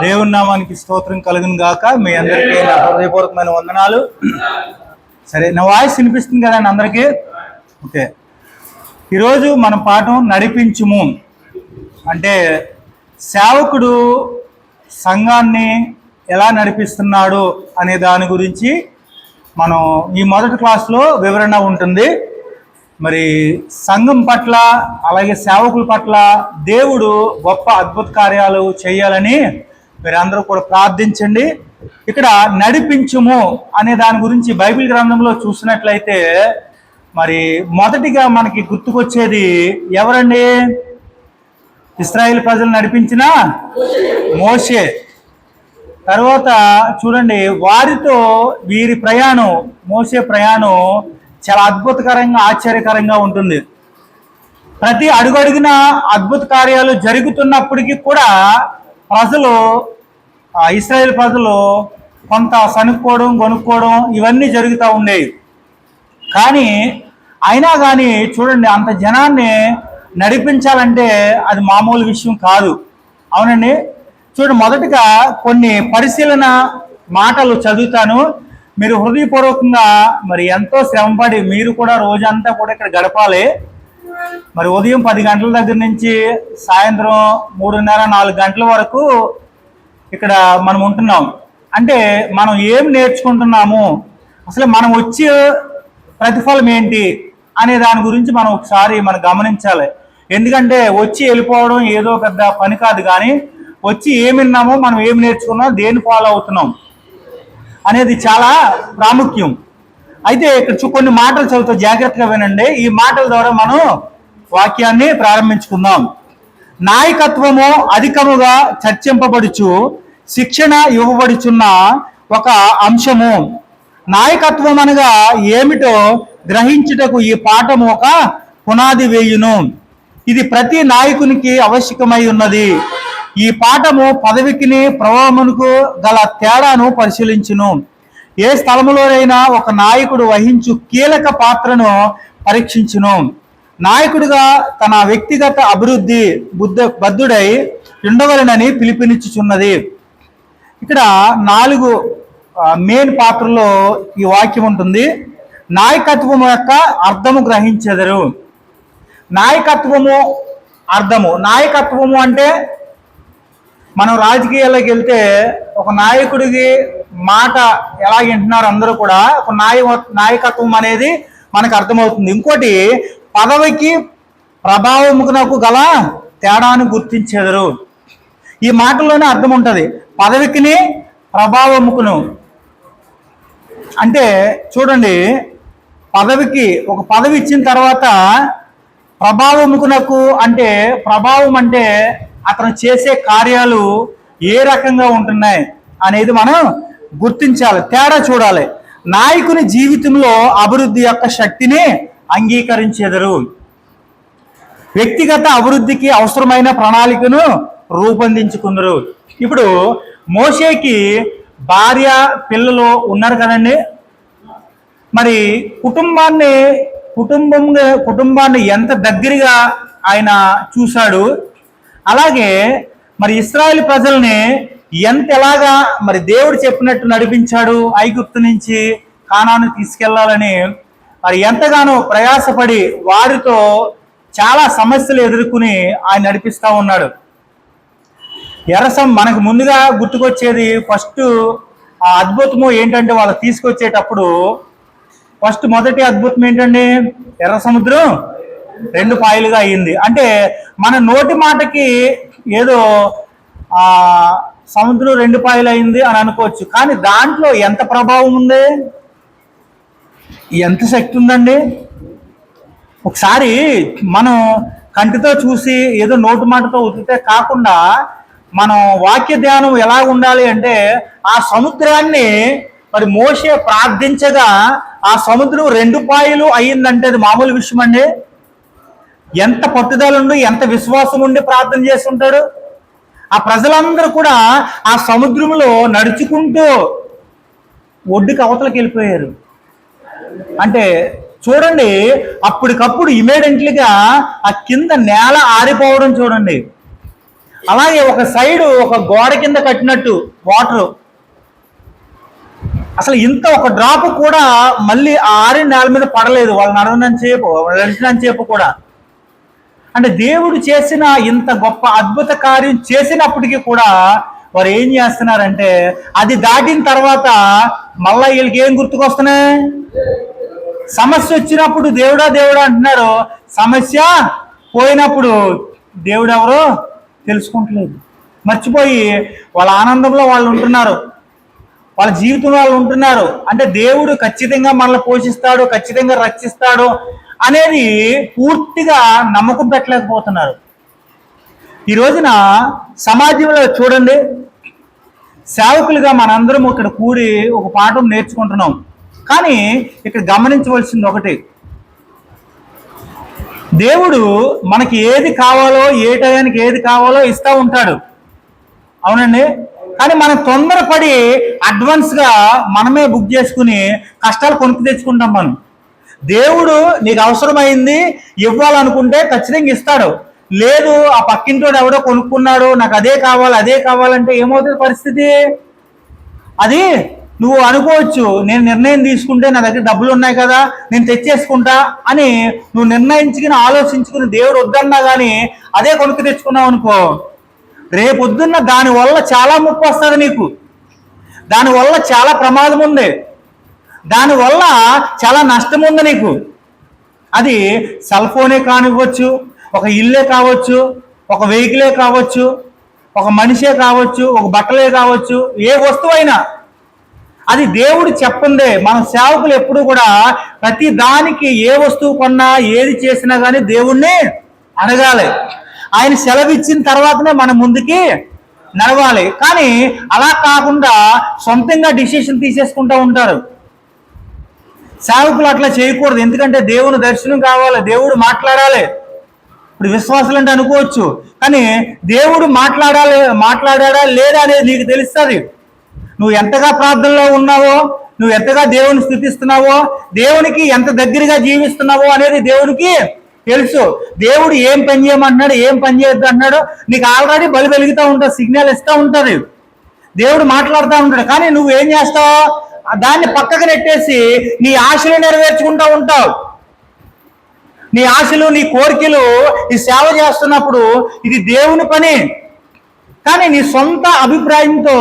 దేవుని నామానికి స్తోత్రం కలుగును గాక. మీ అందరికీ నా హృదయపూర్వకమైన వందనాలు. సరే, నా వాయిస్ వినిపిస్తుంది కదండి అందరికీ? ఓకే. ఈరోజు మన పాఠం నడిపించుము. అంటే సేవకుడు సంఘాన్ని ఎలా నడిపిస్తున్నాడు అనే దాని గురించి మనం ఈ మొదటి క్లాస్లో వివరణ ఉంటుంది. మరి సంఘం పట్ల అలాగే సేవకుల పట్ల దేవుడు గొప్ప అద్భుత కార్యాలు చేయాలని మీరందరూ కూడా ప్రార్థించండి. ఇక్కడ నడిపించుము అనే దాని గురించి బైబిల్ గ్రంథంలో చూసినట్లయితే మరి మొదటిగా మనకి గుర్తుకొచ్చేది ఎవరండి? ఇశ్రాయేలు ప్రజలు నడిపించిన మోషే. తర్వాత చూడండి, వారితో వీరి ప్రయాణం, మోషే ప్రయాణం చాలా అద్భుతకరంగా ఆశ్చర్యకరంగా ఉంటుంది. ప్రతి అడుగడుగున అద్భుత కార్యాలు జరుగుతున్నప్పటికీ కూడా ప్రజలు, ఇశ్రాయేల్ ప్రజలు కొంత సనుక్కోవడం కొనుక్కోవడం ఇవన్నీ జరుగుతూ ఉండేవి. కానీ అయినా కానీ చూడండి, అంత జనాన్ని నడిపించాలంటే అది మామూలు విషయం కాదు. అవునండి. చూడండి, మొదటగా కొన్ని పరిశీలన మాటలు చదువుతాను. మీరు హృదయపూర్వకంగా మరి ఎంతో శ్రమపడి మీరు కూడా రోజంతా కూడా ఇక్కడ గడపాలి. మరి ఉదయం 10 గంటల దగ్గర నుంచి సాయంత్రం 3:30-4 గంటల వరకు ఇక్కడ మనం ఉంటున్నాం. అంటే మనం ఏం నేర్చుకుంటున్నాము, అసలు మనం వచ్చే ప్రతిఫలం ఏంటి అనే దాని గురించి మనం ఒకసారి మనం గమనించాలి. ఎందుకంటే వచ్చి వెళ్ళిపోవడం ఏదో పెద్ద పని కాదు, కానీ వచ్చి ఏమి విన్నామో, మనం ఏం నేర్చుకున్నాం, దేన్ని ఫాలో అవుతున్నాం అనేది చాలా ప్రాముఖ్యం. అయితే ఇక్కడ కొన్ని మాటలు చదువుతూ జాగ్రత్తగా వినండి. ఈ మాటల ద్వారా మనం వాక్యాన్ని ప్రారంభించుకుందాం. నాయకత్వము అధికముగా చర్చింపబడుచు శిక్షణ ఇవ్వబడుచున్న ఒక అంశము. నాయకత్వం అనగా ఏమిటో గ్రహించుటకు ఈ పాఠము ఒక పునాది వేయును. ఇది ప్రతి నాయకునికి ఆవశ్యకమై ఉన్నది. ఈ పాఠము పదవికిని ప్రభావమునకు గల తేడాను పరిశీలించును. ఏ స్థలములోనైనా ఒక నాయకుడు వహించు కీలక పాత్రను పరీక్షించును. నాయకుడిగా తన వ్యక్తిగత అభివృద్ధి బద్ధుడై ఉండవలనని పిలుపునిచ్చుచున్నది. ఇక్కడ 4 మెయిన్ పాత్రలో ఈ వాక్యం ఉంటుంది. నాయకత్వము యొక్క అర్థము గ్రహించెదరు. నాయకత్వము అర్థము. నాయకత్వము అంటే మనం రాజకీయాల్లోకి వెళ్తే ఒక నాయకుడికి మాట ఎలా వింటున్నారు అందరూ కూడా, ఒక నాయకత్వం అనేది మనకు అర్థమవుతుంది. ఇంకోటి, పదవికి ప్రభావమునకు గల తేడాను గుర్తించెదరు. ఈ మాటల్లోనే అర్థం ఉంటుంది. పదవికిని ప్రభావముకును అంటే చూడండి, పదవికి ఒక పదవి ఇచ్చిన తర్వాత ప్రభావముకునకు అంటే, ప్రభావం అంటే అతను చేసే కార్యాలు ఏ రకంగా ఉంటున్నాయి అనేది మనం గుర్తించాలి, తేడా చూడాలి. నాయకుని జీవితంలో అభివృద్ధి యొక్క శక్తిని అంగీకరించెదరు. వ్యక్తిగత అభివృద్ధికి అవసరమైన ప్రణాళికను రూపొందించుకుందరు. ఇప్పుడు మోషేకి భార్య పిల్లలు ఉన్నారు కదండి. మరి కుటుంబాన్ని ఎంత దగ్గరగా ఆయన చూశాడు, అలాగే మరి ఇశ్రాయేలు ప్రజల్ని ఎలాగా మరి దేవుడు చెప్పినట్టు నడిపించాడు. ఐగుప్తు నుంచి కానాను తీసుకెళ్లాలని మరి ఎంతగానో ప్రయాసపడి వారితో చాలా సమస్యలు ఎదుర్కొని ఆయన నడిపిస్తూ ఉన్నాడు. మనకు ముందుగా గుర్తుకొచ్చేది ఫస్ట్ ఆ అద్భుతము ఏంటంటే, వాళ్ళు తీసుకొచ్చేటప్పుడు మొదటి అద్భుతం ఏంటండి? ఎర్ర సముద్రం 2 పాయలుగా అయ్యింది. అంటే మన నోటి మాటకి ఏదో సముద్రం 2 పాయలు అయింది అని అనుకోవచ్చు, కానీ దాంట్లో ఎంత ప్రభావం ఉంది, ఎంత శక్తి ఉందండి. ఒకసారి మనం కంటితో చూసి ఏదో నోటి మాటతో ఉతితే కాకుండా మనం వాక్య ధ్యానం ఎలా ఉండాలి అంటే, ఆ సముద్రాన్ని మరి మోషే ప్రార్థించగా ఆ సముద్రం 2 పాయలు అయ్యిందంటే అది మామూలు విషయం అండి. ఎంత పట్టుదల ఉండి, ఎంత విశ్వాసం ఉండి ప్రార్థన చేస్తుంటాడు. ఆ ప్రజలందరూ కూడా ఆ సముద్రంలో నడుచుకుంటూ ఒడ్డుకి అవతలకి వెళ్ళిపోయారు. అంటే చూడండి, అప్పటికప్పుడు ఇమీడియట్లీగా ఆ కింద నేల ఆరిపోవడం చూడండి. అలాగే ఒక సైడు ఒక గోడ కింద కట్టినట్టు వాటర్, అసలు ఇంత ఒక డ్రాప్ కూడా మళ్ళీ ఆ ఆరిన నేల మీద పడలేదు, వాళ్ళు నడిచినంత సేపు కూడా. అంటే దేవుడు చేసిన ఇంత గొప్ప అద్భుత కార్యం చేసినప్పటికీ కూడా వారు ఏం చేస్తున్నారంటే, అది దాటిన తర్వాత మళ్ళా వీళ్ళకి ఏం గుర్తుకొస్తున్నాయి? సమస్య వచ్చినప్పుడు దేవుడా దేవుడా అంటున్నారు, సమస్య పోయినప్పుడు దేవుడు ఎవరో తెలుసుకుంటలేదు, మర్చిపోయి వాళ్ళ ఆనందంలో వాళ్ళు ఉంటున్నారు, వాళ్ళ జీవితంలో వాళ్ళు ఉంటున్నారు. అంటే దేవుడు ఖచ్చితంగా మనల్ని పోషిస్తాడు, ఖచ్చితంగా రక్షిస్తాడు అనేది పూర్తిగా నమ్మకం పెట్టలేకపోతున్నారు. ఈ రోజున సమాజంలో చూడండి, సేవకులుగా మనందరం ఇక్కడ కూడి ఒక పాఠం నేర్చుకుంటున్నాం. కానీ ఇక్కడ గమనించవలసింది ఒకటి, దేవుడు మనకి ఏది కావాలో, ఏ టయానికి ఏది కావాలో ఇస్తూ ఉంటాడు, అవునండి. కానీ మనం తొందరపడి అడ్వాన్స్గా మనమే బుక్ చేసుకుని కష్టాలు కొనుక్కు తెచ్చుకుంటాం. మనం దేవుడు నీకు అవసరమైంది ఇవ్వాలనుకుంటే ఖచ్చితంగా ఇస్తాడు. లేదు ఆ పక్కింటోడు ఎవడో కొనుక్కున్నాడు, నాకు అదే కావాలి అదే కావాలంటే ఏమవుతుంది పరిస్థితి? అది నువ్వు అనుకోవచ్చు, నేను నిర్ణయం తీసుకుంటే నా దగ్గర డబ్బులు ఉన్నాయి కదా నేను తెచ్చేసుకుంటా అని నువ్వు నిర్ణయించుకుని ఆలోచించుకుని దేవుడు వద్దన్నా కానీ అదే కొనుక్కు తెచ్చుకున్నావు అనుకో, రేపొద్దున్న దానివల్ల చాలా ముప్పు వస్తుంది నీకు, దానివల్ల చాలా ప్రమాదం ఉంది, దానివల్ల చాలా నష్టం ఉంది నీకు. అది సెల్ ఫోనే కానివ్వచ్చు, ఒక ఇల్లే కావచ్చు, ఒక వెహికలే కావచ్చు, ఒక మనిషే కావచ్చు, ఒక బట్టలే కావచ్చు, ఏ వస్తువైనా అది దేవుడు చెప్పిందే. మన సేవకులు ఎప్పుడు కూడా ప్రతి దానికి ఏ వస్తువు కొన్నా ఏది చేసినా కానీ దేవుణ్ణి అడగాలి, ఆయన సెలవు ఇచ్చిన తర్వాతనే మనం ముందుకి నడవాలి. కానీ అలా కాకుండా సొంతంగా డిసిషన్ తీసేసుకుంటూ ఉంటారు. సేవకులు అట్లా చేయకూడదు, ఎందుకంటే దేవుని దర్శనం కావాలి, దేవుడు మాట్లాడాలి. ఇప్పుడు విశ్వాసులు అంటే అనుకోవచ్చు, కానీ దేవుడు మాట్లాడాడా లేదా అనేది నీకు తెలుస్తుంది. నువ్వు ఎంతగా ప్రార్థనలో ఉన్నావో, నువ్వు ఎంతగా దేవుని స్తుతిస్తున్నావో, దేవునికి ఎంత దగ్గరగా జీవిస్తున్నావో అనేది దేవునికి తెలుసు. దేవుడు ఏం పని చేయమంటున్నాడు, ఏం పని చేయొద్దు అంటున్నాడు నీకు ఆల్రెడీ బలి వెలుగుతూ ఉంటుంది, సిగ్నల్ ఇస్తూ ఉంటుంది, దేవుడు మాట్లాడుతూ ఉంటాడు. కానీ నువ్వు ఏం చేస్తావు? దాన్ని పక్కకు నెట్టేసి నీ ఆశలు నెరవేర్చుకుంటూ ఉంటావు. నీ ఆశలు, నీ కోరికలు ఈ సేవ చేస్తున్నప్పుడు ఇది దేవుని పని, కానీ నీ సొంత అభిప్రాయంతో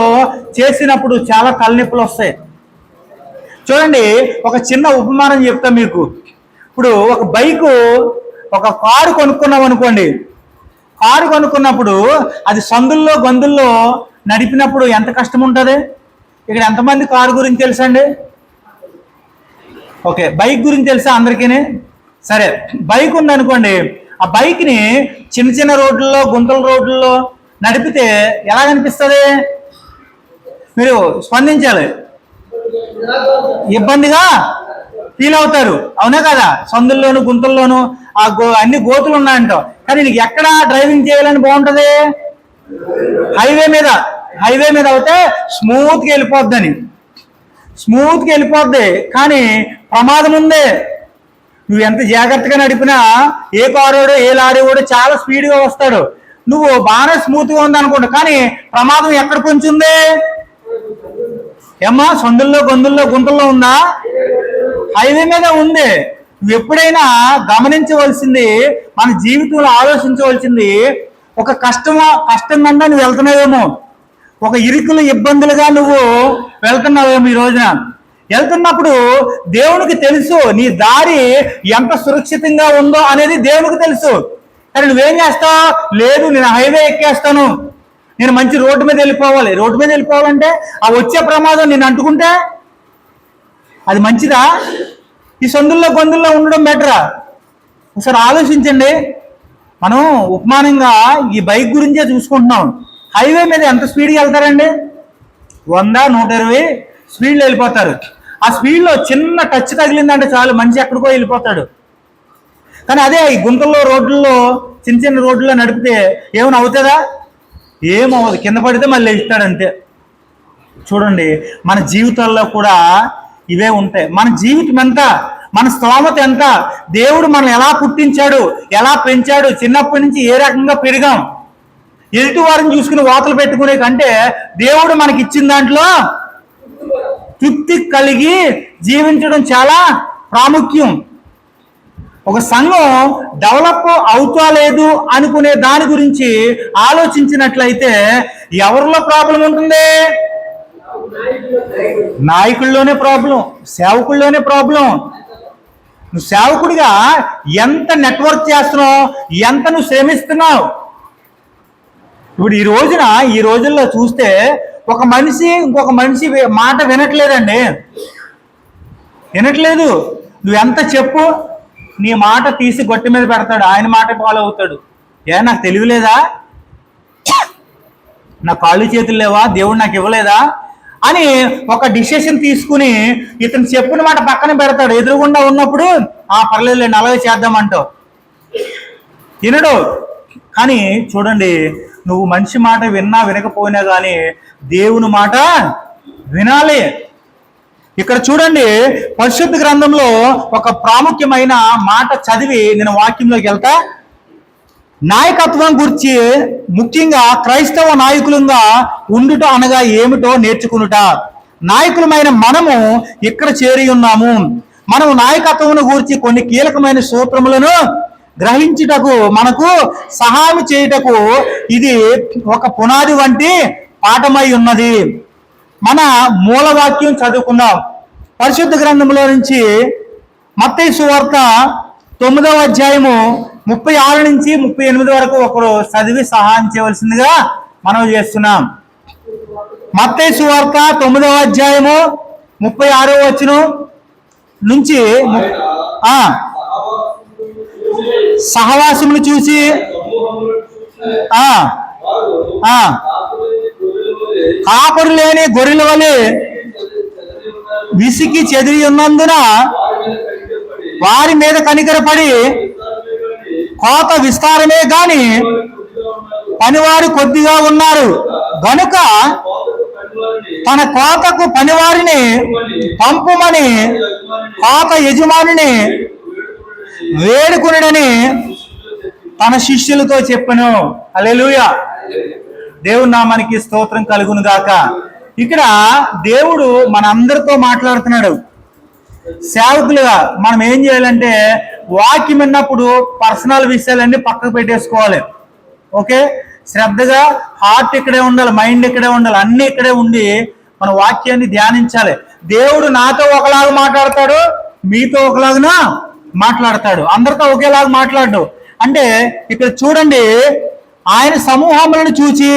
చేసినప్పుడు చాలా తలనొప్పులు వస్తాయి. చూడండి, ఒక చిన్న ఉపమానం చెప్తా మీకు. ఇప్పుడు ఒక కారు కొనుక్కున్నాం అనుకోండి, కారు కొనుక్కున్నప్పుడు అది సందుల్లో గొంతుల్లో నడిపినప్పుడు ఎంత కష్టం ఉంటుంది? ఇక్కడ ఎంతమంది కారు గురించి తెలుసండి? ఓకే, బైక్ గురించి తెలుసా అందరికీ? సరే, బైక్ ఉందనుకోండి, ఆ బైక్ని చిన్న చిన్న రోడ్లలో, గుంతల రోడ్లలో నడిపితే ఎలా కనిపిస్తుంది? మీరు స్పందించాలి, ఇబ్బందిగా ఫీల్ అవుతారు, అవునా కదా? సందుల్లోను గుంతల్లోనూ అన్ని గోతులు ఉన్నాయంటావు, కానీ నీకు ఎక్కడ డ్రైవింగ్ చేయాలని బాగుంటుంది? హైవే మీద అయితే స్మూత్గా వెళ్ళిపోద్ది, కానీ ప్రమాదం ఉంది. నువ్వు ఎంత జాగ్రత్తగా నడిపినా ఏ కారోడు ఏ లారీ కూడా చాలా స్పీడ్గా వస్తాడు, నువ్వు బాగానే స్మూత్గా ఉంది అనుకుంటా, కానీ ప్రమాదం ఎక్కడ కొంచెం ఉంది? ఏమ్మా, సందుల్లో గుంతల్లో ఉందా? హైవే మీద ఉంది. నువ్వు ఎప్పుడైనా గమనించవలసింది, మన జీవితంలో ఆలోచించవలసింది, ఒక కష్టం కన్నా నువ్వు వెళ్తున్నావేమో, ఒక ఇరుకులు ఇబ్బందులుగా నువ్వు వెళ్తున్నావేమో. ఈ రోజున వెళ్తున్నప్పుడు దేవునికి తెలుసు నీ దారి ఎంత సురక్షితంగా ఉందో అనేది దేవునికి తెలుసు. కానీ నువ్వేం చేస్తావు? లేదు, నేను హైవే ఎక్కేస్తాను, నేను మంచి రోడ్డు మీద వెళ్ళిపోవాలి. రోడ్డు మీద వెళ్ళిపోవాలంటే ఆ వచ్చే ప్రమాదం నేను అంటుకుంటే అది మంచిదా? ఈ సందుల్లో గొంతుల్లో ఉండడం బెటరా? ఒకసారి ఆలోచించండి. మనం ఉపమానంగా ఈ బైక్ గురించే చూసుకుంటున్నాం. హైవే మీద ఎంత స్పీడ్గా వెళ్తారండి? 100, 120 స్పీడ్లో వెళ్ళిపోతారు. ఆ స్పీడ్లో చిన్న టచ్ తగిలిందంటే చాలు, మనిషి ఎక్కడికో వెళ్ళిపోతాడు. కానీ అదే ఈ గుంటల్లో రోడ్లలో, చిన్న రోడ్లలో నడిపితే ఏమైనా అవుతుందా? ఏమవ్వదు, కింద పడితే మళ్ళీ ఇస్తాడు అంతే. చూడండి, మన జీవితాల్లో కూడా ఇవే ఉంటాయి. మన జీవితం ఎంత, మన స్తోమత ఎంత, దేవుడు మనల్ని ఎలా పుట్టించాడు, ఎలా పెంచాడు, చిన్నప్పటి నుంచి ఏ రకంగా పెరిగాం, ఎదుటి వారిని చూసుకుని వాతలు పెట్టుకునే కంటే దేవుడు మనకి ఇచ్చిన దాంట్లో తృప్తి కలిగి జీవించడం చాలా ప్రాముఖ్యం. ఒక సంఘం డెవలప్ అవుతా లేదు అనుకునే దాని గురించి ఆలోచించినట్లయితే ఎవరిలో ప్రాబ్లం ఉంటుంది? నాయకుల్లోనే ప్రాబ్లం, సేవకుల్లోనే ప్రాబ్లం. నువ్వు సేవకుడిగా ఎంత నెట్వర్క్ చేస్తున్నావు, ఎంత నువ్వు శ్రమిస్తున్నావు. ఇప్పుడు ఈ రోజుల్లో చూస్తే ఒక మనిషి ఇంకొక మనిషి మాట వినట్లేదండి, వినట్లేదు. నువ్వు ఎంత చెప్పు, నీ మాట తీసి గొట్టి మీద పెడతాడు, ఆయన మాట ఫాలో అవుతాడు. నాకు తెలియలేదా, నా కాళ్ళు చేతులు లేవా, దేవుడు నాకు ఇవ్వలేదా అని ఒక డిసిషన్ తీసుకుని ఇతను చెప్పిన మాట పక్కన పెడతాడు. ఎదురుగుండా ఉన్నప్పుడు పర్లేదులేండి అలాగే చేద్దామంటావు, వినడు. కానీ చూడండి, నువ్వు మనిషి మాట విన్నా వినకపోయినా కానీ దేవుని మాట వినాలి. ఇక్కడ చూడండి, పరిశుద్ధ గ్రంథంలో ఒక ప్రాముఖ్యమైన మాట చదివి నేను వాక్యంలోకి వెళ్తా. నాయకత్వం గురించి ముఖ్యంగా క్రైస్తవ నాయకులుగా ఉండుట అనగా ఏమిటో నేర్చుకునుట. నాయకులమైన మనము ఇక్కడ చేరి ఉన్నాము. మనము నాయకత్వం గురించి కొన్ని కీలకమైన సూత్రములను గ్రహించుటకు, మనకు సహాయం చేయుటకు ఇది ఒక పునాది వంటి పాఠమై ఉన్నది. మన మూలవాక్యం చదువుకుందాం. పరిశుద్ధ గ్రంథంలో నుంచి మత్తయి సువార్త 9వ అధ్యాయము 36 నుంచి 38 వరకు ఒకరు చదివి సహాయం చేయవలసిందిగా మనం చేస్తున్నాం. మత్తయి సువార్త 9వ అధ్యాయము 36వ వచనం నుంచి సహవాసమును చూసి కాపరు లేని గొర్రెల వలె విసికి చెదిరి ఉన్నందున వారి మీద కనికరపడి కోత విస్తారమే గాని పనివారు కొద్దిగా ఉన్నారు గనుక తన కోతకు పనివారిని పంపుమని కోత యజమానిని వేడుకునడని తన శిష్యులతో చెప్పెను. హల్లెలూయా. దేవుని నామానికి స్తోత్రం కలుగును గాక. ఇక్కడ దేవుడు మన అందరితో మాట్లాడుతున్నాడు. సేవకులుగా మనం ఏం చేయాలంటే వాక్యం విన్నప్పుడు పర్సనల్ విషయాలన్నీ పక్కకు పెట్టేసుకోవాలి. ఓకే, శ్రద్ధగా హార్ట్ ఇక్కడే ఉండాలి, మైండ్ ఇక్కడే ఉండాలి, అన్ని ఇక్కడే ఉండి మన వాక్యాన్ని ధ్యానించాలి. దేవుడు నాతో ఒకలాగా మాట్లాడతాడు, మీతో ఒకలాగా మాట్లాడతాడు, అందరితో ఒకేలాగా మాట్లాడు. అంటే ఇక్కడ చూడండి, ఆయన సమూహములను చూచి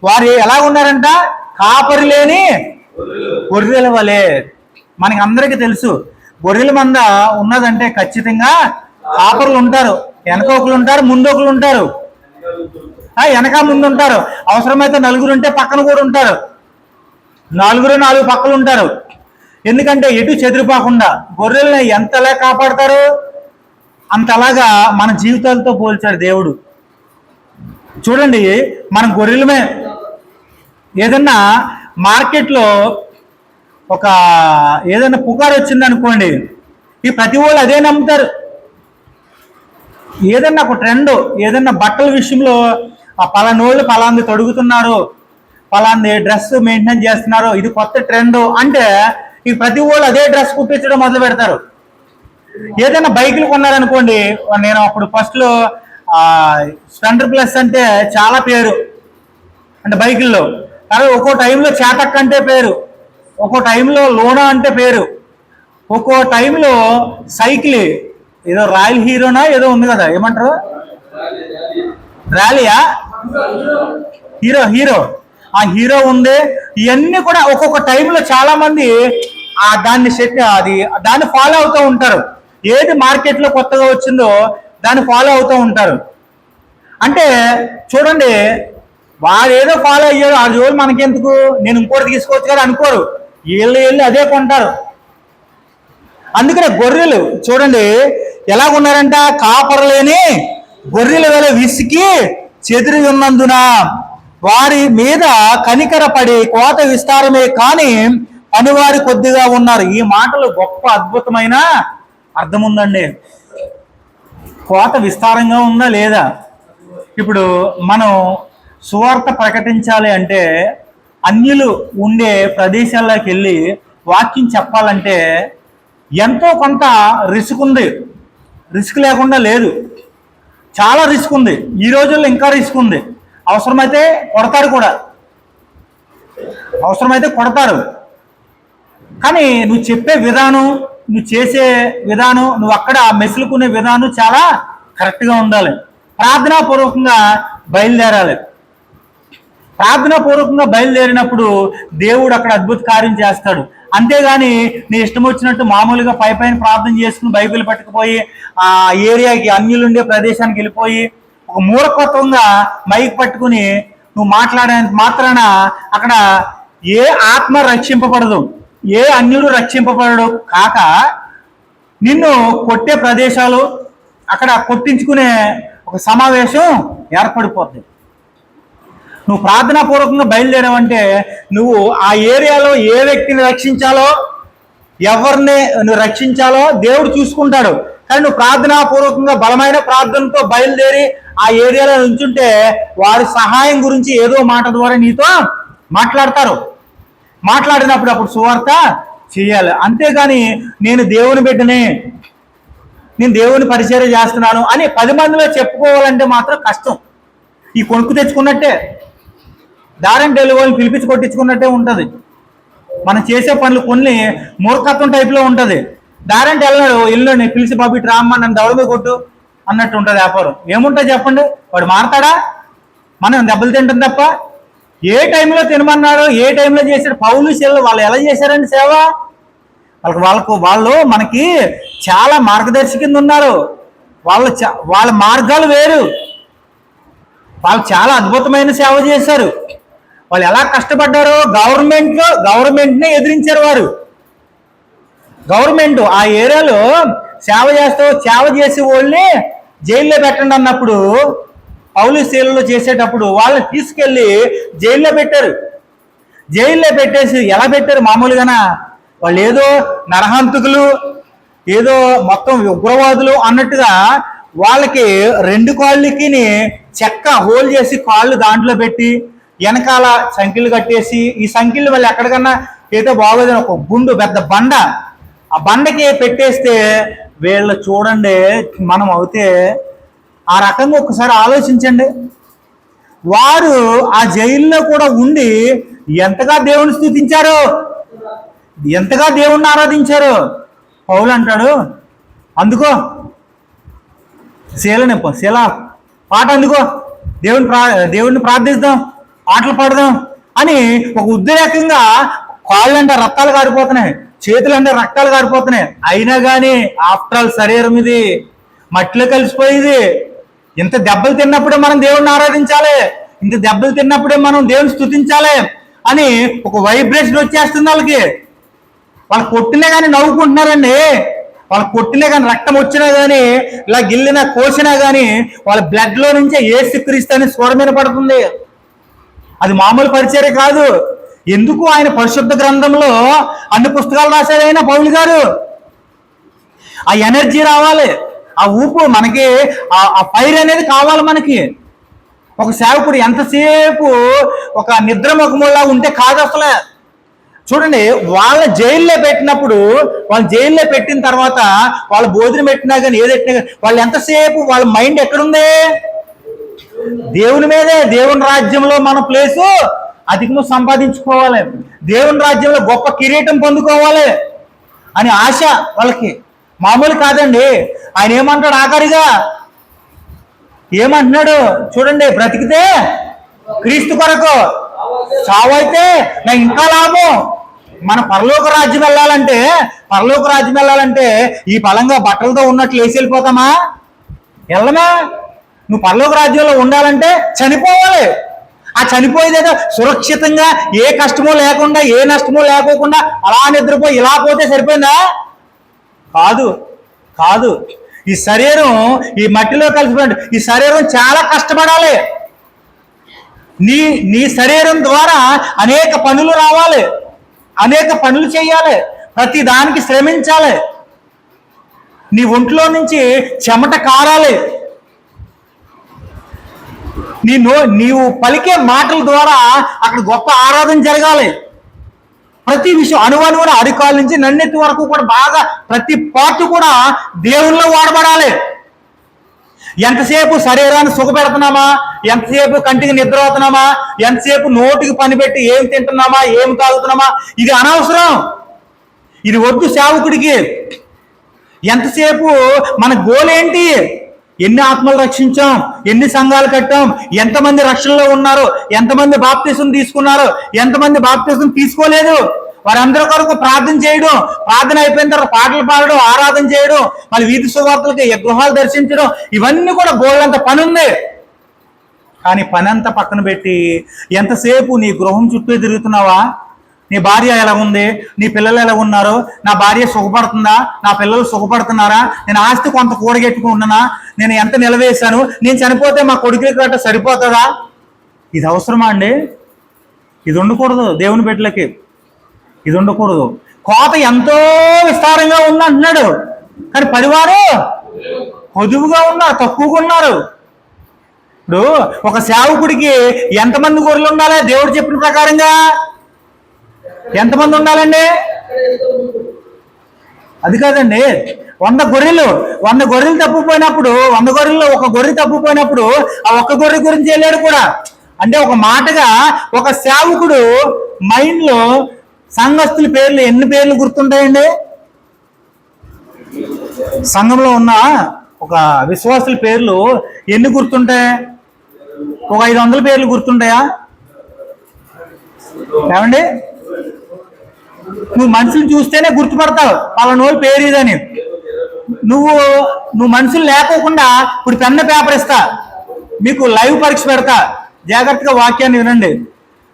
వారు ఎలా ఉన్నారంట? కాపరి లేని గొర్రెల వలె. మనకి అందరికీ తెలుసు, గొర్రెల మంద ఉన్నదంటే ఖచ్చితంగా కాపరులు ఉంటారు. వెనక ఒకరు ఉంటారు, ముందు ఒకరు ఉంటారు, వెనక ముందు ఉంటారు. అవసరమైతే నలుగురు ఉంటే పక్కన కూడా ఉంటారు, 4 పక్కలు ఉంటారు. ఎందుకంటే ఎటు చెదిరిపోకుండా గొర్రెల్ని ఎంతలా కాపాడతారు అంతలాగా మన జీవితాలతో పోల్చాడు దేవుడు. చూడండి, మనం గొర్రెలమే. ఏదన్నా మార్కెట్లో ఏదైనా పుకారు వచ్చింది అనుకోండి, ఈ ప్రతి వాళ్ళు అదే నమ్ముతారు. ఏదన్నా ఒక ట్రెండ్, ఏదన్నా బట్టల విషయంలో పలానోళ్ళు పలాంది తొడుగుతున్నారు, పలాంది డ్రెస్ మెయింటైన్ చేస్తున్నారు, ఇది కొత్త ట్రెండ్ అంటే ఈ ప్రతి వాళ్ళు అదే డ్రెస్ కుట్టించడం మొదలు పెడతారు. ఏదైనా బైకులు కొన్నారనుకోండి, నేను అప్పుడు ఫస్ట్లో స్ప్లెండర్ ప్లస్ అంటే చాలా పేరు అంటే బైకుల్లో, కానీ ఒక్కో టైంలో చేతక్ అంటే పేరు, ఒక్కో టైంలో లోనా అంటే పేరు, ఒక్కో టైంలో సైకిల్ ఏదో రాయల్ హీరోనా ఏదో ఉంది కదా, ఏమంటారు, ర్యాలీయా, హీరో ఆ హీరో ఉంది. ఇవన్నీ కూడా ఒక్కొక్క టైంలో చాలా మంది దాన్ని ఫాలో అవుతూ ఉంటారు. ఏది మార్కెట్లో కొత్తగా వచ్చిందో దాన్ని ఫాలో అవుతూ ఉంటారు. అంటే చూడండి, వాడు ఏదో ఫాలో అయ్యాడు, ఆ రోజు మనకెందుకు, నేను ఇంకోటి తీసుకోవచ్చు కదా అనుకోరు, వెళ్ళి అదే కొంటారు. అందుకనే గొర్రెలు చూడండి ఎలా ఉన్నారంట, కాపరలేని గొర్రెల వలె విసికి చెదిరి ఉన్నందున వారి మీద కనికరపడి కోత విస్తారమే కానీ పనివారి కొద్దిగా ఉన్నారు. ఈ మాటలు గొప్ప అద్భుతమైన అర్థం ఉందండి. కోత విస్తారంగా ఉందా లేదా? ఇప్పుడు మనం సువార్త ప్రకటించాలి అంటే అన్యులు ఉండే ప్రదేశాల్లోకి వెళ్ళి వాక్యం చెప్పాలంటే ఎంతో కొంత రిస్క్ ఉంది. రిస్క్ లేకుండా లేదు, చాలా రిస్క్ ఉంది. ఈ రోజుల్లో ఇంకా రిస్క్ ఉంది. అవసరమైతే కొడతారు కూడా, అవసరమైతే కొడతారు. కానీ నువ్వు చెప్పే విధానం, నువ్వు చేసే విధానం, నువ్వు అక్కడ మెసులుకునే విధానం చాలా కరెక్ట్గా ఉండాలి. ప్రార్థనాపూర్వకంగా బయలుదేరాలి. ప్రార్థనాపూర్వకంగా బయలుదేరినప్పుడు దేవుడు అక్కడ అద్భుత కార్యం చేస్తాడు. అంతేగాని నీ ఇష్టం వచ్చినట్టు మామూలుగా పైన ప్రార్థన చేసుకుని బైబిల్ పట్టుకుపోయి ఆ ఏరియాకి అన్యులుండే ప్రదేశానికి వెళ్ళిపోయి ఒక మూఢత్వంగా మైక్ పట్టుకుని నువ్వు మాట్లాడేంత మాత్రాన అక్కడ ఏ ఆత్మ రక్షింపబడదు, ఏ అన్యుడు రక్షింపబడడు. కాక నిన్ను కొట్టే ప్రదేశాలు, అక్కడ కొట్టించుకునే ఒక సమావేశం ఏర్పడిపోద్ది. నువ్వు ప్రార్థనాపూర్వకంగా బయలుదేరావంటే నువ్వు ఆ ఏరియాలో ఏ వ్యక్తిని రక్షించాలో, ఎవరిని నువ్వు రక్షించాలో దేవుడు చూసుకుంటాడు. కానీ నువ్వు ప్రార్థనాపూర్వకంగా బలమైన ప్రార్థనతో బయలుదేరి ఆ ఏరియాలో నుంచుంటే వారి సహాయం గురించి ఏదో మాట ద్వారా నీతో మాట్లాడతారు. మాట్లాడినప్పుడు అప్పుడు సువార్త చేయాలి. అంతేగాని నేను దేవుని బిడ్డని, నేను దేవుని పరిచర్య చేస్తున్నాను అని 10 మందిలో చెప్పుకోవాలంటే మాత్రం కష్టం. ఈ కొనుక్కు తెచ్చుకున్నట్టే, దారం డెలివరీని పిలిపించి కొట్టించుకున్నట్టే ఉంటుంది. మనం చేసే పనులు కొన్ని మూర్ఖత్వం టైప్లో ఉంటుంది. దారంటే వెళ్ళినాడు పిలిచి బాబు ఇటు రామ్మ నన్ను దవడ మీద కొట్టు అన్నట్టు ఉంటుంది వ్యాపారం. ఏముంటుంది చెప్పండి? వాడు మారతాడా? మనం దెబ్బలు తింటాం తప్ప. ఏ టైంలో తినమన్నాడు, ఏ టైంలో చేశాడు? పౌలు శీలలు వాళ్ళు ఎలా చేశారండి సేవ? వాళ్ళు మనకి చాలా మార్గదర్శి కింద ఉన్నారు. వాళ్ళ మార్గాలు వేరు. వాళ్ళు చాలా అద్భుతమైన సేవ చేశారు. వాళ్ళు ఎలా కష్టపడ్డారో గవర్నమెంట్నే ఎదిరించారు వారు. గవర్నమెంట్ ఆ ఏరియాలో సేవ చేసే వాళ్ళని జైల్లో పెట్టండి అన్నప్పుడు పౌలు శీలలో చేసేటప్పుడు వాళ్ళని తీసుకెళ్ళి జైల్లో పెట్టారు. జైల్లో పెట్టేసి ఎలా పెట్టారు? మామూలుగానా? వాళ్ళు ఏదో నరహంతకులు, ఏదో మొత్తం ఉగ్రవాదులు అన్నట్టుగా వాళ్ళకి 2 కాళ్ళకి చెక్క హోల్ చేసి కాళ్ళు దాంట్లో పెట్టి వెనకాల సంఖ్యలు కట్టేసి, ఈ సంఖ్యలు మళ్ళీ ఎక్కడికన్నా ఏదో బాగోదని ఒక గుండు పెద్ద బండ, ఆ బండకి పెట్టేస్తే వీళ్ళు చూడండి, మనం అవుతే ఆ రకంగా ఒకసారి ఆలోచించండి. వారు ఆ జైల్లో కూడా ఉండి ఎంతగా దేవుని స్తుతించారు, ఎంతగా దేవుణ్ణి ఆరాధించారు. పౌలు అంటాడు, అందుకో శీల పాట అందుకో, దేవుణ్ణి ప్రార్థిద్దాం, పాటలు పాడదాం అని ఒక ఉద్రేకంగా కాళ్ళంటే రక్తాలు కారిపోతున్నాయి, చేతులంటే రక్తాలు కారిపోతున్నాయి. అయినా కానీ ఆఫ్టర్ ఆల్ శరీరం ఇది మట్టిలో కలిసిపోయేది. ఇంత దెబ్బలు తిన్నప్పుడే మనం దేవుణ్ణి ఆరాధించాలి, ఇంత దెబ్బలు తిన్నప్పుడే మనం దేవుని స్తుతించాలి అని ఒక వైబ్రేషన్ వచ్చేస్తుంది వాళ్ళకి. వాళ్ళు కొట్టినా కానీ నవ్వుకుంటున్నారండి. వాళ్ళు కొట్టినా కానీ రక్తం వచ్చినా కానీ ఇలా గిల్లినా కోసినా కానీ వాళ్ళ బ్లడ్లో నుంచే యేసుక్రీస్తు అనే స్వరం మీద పడుతుంది. అది మామూలు పరిచర్య కాదు. ఎందుకు? ఆయన పరిశుద్ధ గ్రంథంలో అన్ని పుస్తకాలు రాశారైనా పౌలు గారు. ఆ ఎనర్జీ రావాలి, ఆ ఊపు మనకి, ఆ ఫైర్ అనేది కావాలి మనకి. ఒక సేవకుడు ఎంతసేపు ఒక నిద్రముఖములా ఉంటే కాదు అసలు. చూడండి, వాళ్ళ జైల్లో పెట్టినప్పుడు, వాళ్ళు జైల్లో పెట్టిన తర్వాత వాళ్ళు భోజనం పెట్టినా కానీ ఏదెట్టినా కానీ వాళ్ళు ఎంతసేపు వాళ్ళ మైండ్ ఎక్కడుంది? దేవుని మీదే. దేవుని రాజ్యంలో మన ప్లేసు అధికము సంపాదించుకోవాలి, దేవుని రాజ్యంలో గొప్ప కిరీటం పొందుకోవాలి అని ఆశ వాళ్ళకి. మామూలు కాదండి. ఆయన ఏమంటాడు ఆఖరిగా? ఏమంటున్నాడు చూడండి, బ్రతికితే క్రీస్తు కొరకు, చావైతే నా ఇంకా లాభం. మన పరలోక రాజ్యం వెళ్ళాలంటే ఈ పలంగా బట్టలతో ఉన్నట్లు వేసి వెళ్ళిపోతామా? వెళ్ళమా? నువ్వు పరలోక రాజ్యంలో ఉండాలంటే చనిపోవాలి. ఆ చనిపోయేదేదో సురక్షితంగా, ఏ కష్టమో లేకుండా, ఏ నష్టమో లేకోకుండా అలా నిద్రపోయి ఇలా పోతే సరిపోయిందా? కాదు. ఈ శరీరం ఈ మట్టిలో కలిసిపోయింది. ఈ శరీరం చాలా కష్టపడాలి. నీ శరీరం ద్వారా అనేక పనులు రావాలి, అనేక పనులు చేయాలి, ప్రతి దానికి శ్రమించాలి. నీ ఒంట్లో నుంచి చెమట కారాలి. నీవు పలికే మాటల ద్వారా అక్కడ గొప్ప ఆరాధన జరగాలి. ప్రతి విషయం అణువణువున అరికాల నుంచి నన్నెత్తి వరకు కూడా బాగా ప్రతి పార్ట్ కూడా దేవుల్లో వాడబడాలి. ఎంతసేపు శరీరాన్ని సుఖపెడుతున్నామా, ఎంతసేపు కంటికి నిద్ర అవుతున్నామా, ఎంతసేపు నోటికి పని పెట్టి ఏం తింటున్నామా, ఏం తాగుతున్నామా, ఇది అనవసరం. ఇది వద్దు సేవకుడికి. ఎంతసేపు మన గోల్ ఏంటి? ఎన్ని ఆత్మలు రక్షించాం, ఎన్ని సంఘాలు కట్టాం, ఎంతమంది రక్షణలో ఉన్నారు, ఎంతమంది బాప్తిసం తీసుకున్నారు, ఎంతమంది బాప్తిసం తీసుకోలేదు, వారందరి కొరకు ప్రార్థన చేయడం, ప్రార్థన అయిపోయిన తర్వాత పాటలు పాడడం, ఆరాధన చేయడం, మళ్ళీ వీధి సువార్తలకి గృహాలు దర్శించడం, ఇవన్నీ కూడా గోళ్ళంత పని ఉంది. కానీ పని అంతా పక్కన పెట్టి ఎంతసేపు నీ గృహం చుట్టూ తిరుగుతున్నావా? నీ భార్య ఎలా ఉంది, నీ పిల్లలు ఎలా ఉన్నారు, నా భార్య సుఖపడుతుందా, నా పిల్లలు సుఖపడుతున్నారా, నేను ఆస్తి కొంత కూడగెట్టుకుంటున్నా, నేను ఎంత నిలవేశాను, నేను చనిపోతే మా కొడుకులకి గట్ట సరిపోతుందా? ఇది అవసరమా అండి? ఇది ఉండకూడదు. దేవుని బిడ్డలకి ఇది ఉండకూడదు. కోత ఎంతో విస్తారంగా ఉంది అంటున్నాడు, కానీ పరివారు పొదువుగా ఉన్నారు, తక్కువగా ఉన్నారు. ఇప్పుడు ఒక సేవకుడికి ఎంతమంది గొర్రెలు ఉండాలి? దేవుడు చెప్పిన ప్రకారంగా ఎంతమంది ఉండాలండి? అది కాదండి, 100 గొర్రెలు తప్పిపోయినప్పుడు, 100 గొర్రెల్లో ఒక గొర్రె తప్పిపోయినప్పుడు ఆ ఒక్క గొర్రె గురించి వెళ్ళాడు కూడా. అంటే ఒక మాటగా ఒక సేవకుడు మైండ్లో సంఘస్థుల పేర్లు ఎన్ని పేర్లు గుర్తుంటాయండి? సంఘంలో ఉన్న ఒక విశ్వాసుల పేర్లు ఎన్ని గుర్తుంటాయి? ఒక 500 పేర్లు గుర్తుంటాయా ఏమండి? నువ్వు మనుషులు చూస్తేనే గుర్తుపడతావు పలానోళ్ళ పేరు ఇదని. నువ్వు మనుషులు లేకోకుండా ఇప్పుడు పెన్న పేపర్ ఇస్తా, మీకు లైవ్ పరీక్ష పెడతా, జాగ్రత్తగా వాక్యాన్ని వినండి.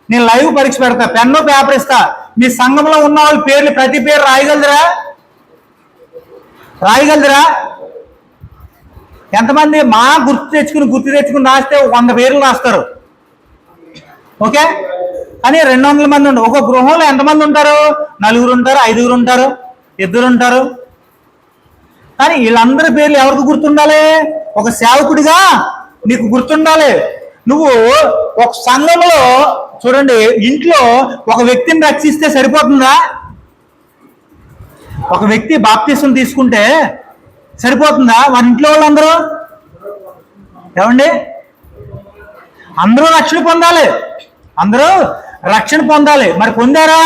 నేను లైవ్ పరీక్ష పెడతా, పెన్ను పేపర్ ఇస్తా. మీ సంఘంలో ఉన్న వాళ్ళ పేర్లు ప్రతి పేరు రాయగలదురా? ఎంతమంది మా గుర్తు తెచ్చుకుని రాస్తే 100 పేర్లు రాస్తారు. ఓకే, కానీ 200 మంది ఉండరు. ఒక గృహంలో ఎంతమంది ఉంటారు? 4 ఉంటారు, 5 ఉంటారు, 2 ఉంటారు. కానీ వీళ్ళందరి పేర్లు ఎవరికి గుర్తుండాలి? ఒక సేవకుడిగా నీకు గుర్తుండాలి. నువ్వు ఒక సంఘంలో చూడండి, ఇంట్లో ఒక వ్యక్తిని రక్షిస్తే సరిపోతుందా? ఒక వ్యక్తి బాప్తిసం తీసుకుంటే సరిపోతుందా? వారి ఇంట్లో వాళ్ళందరూ ఏమండి? అందరూ రక్షణ పొందాలి. మరి పొందారా?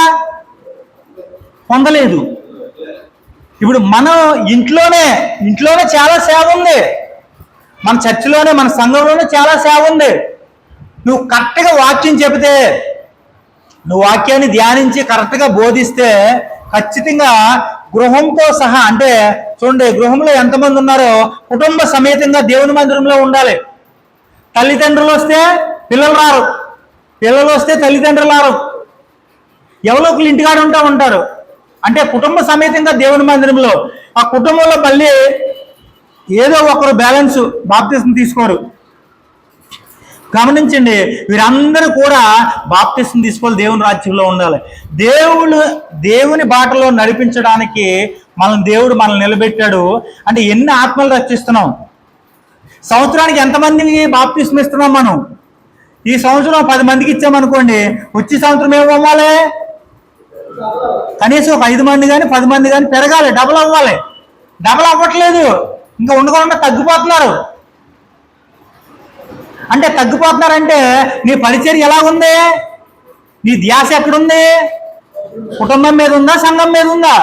పొందలేదు. ఇప్పుడు మనం ఇంట్లోనే చాలా సేవ ఉంది. మన చర్చిలోనే, మన సంఘంలోనే చాలా సేవ ఉంది. నువ్వు కరెక్ట్గా వాక్యం చెబితే, నువ్వు వాక్యాన్ని ధ్యానించి కరెక్ట్గా బోధిస్తే ఖచ్చితంగా గృహంతో సహా, అంటే చూడండి, గృహంలో ఎంతమంది ఉన్నారో కుటుంబ సమేతంగా దేవుని మందిరంలో ఉండాలి. తల్లిదండ్రులు వస్తే పిల్లలు రారు, పిల్లలు వస్తే తల్లిదండ్రులు రారు, ఎవరో ఒకరు ఇంటికాడ ఉంటారు. అంటే కుటుంబ సమేతంగా దేవుని మందిరంలో. ఆ కుటుంబంలో మళ్ళీ ఏదో ఒకరు బ్యాలెన్స్ బాప్తిసం తీసుకోరు. గమనించండి, వీరందరూ కూడా బాప్తిసం తీసుకోవాలి, దేవుని రాజ్యంలో ఉండాలి. దేవుని బాటలో నడిపించడానికి దేవుడు మనల్ని నిలబెట్టాడు. అంటే ఎన్ని ఆత్మలు రక్షిస్తున్నాం? సంవత్సరానికి ఎంతమందికి బాప్తిసం ఇస్తున్నాం మనం? ఈ సంవత్సరం 10 మందికి ఇచ్చామనుకోండి, వచ్చే సంవత్సరం ఏమి అవ్వాలి? కనీసం ఒక 5 మంది కానీ 10 మంది కానీ పెరగాలి, డబుల్ అవ్వాలి. డబుల్ అవ్వట్లేదు, ఇంకా ఉండకుండా తగ్గిపోతున్నారు. అంటే తగ్గిపోతున్నారంటే నీ పరిచర్య ఎలా ఉంది? నీ ధ్యాస ఎక్కడుంది? కుటుంబం మీద ఉందా, సంఘం మీద ఉందా?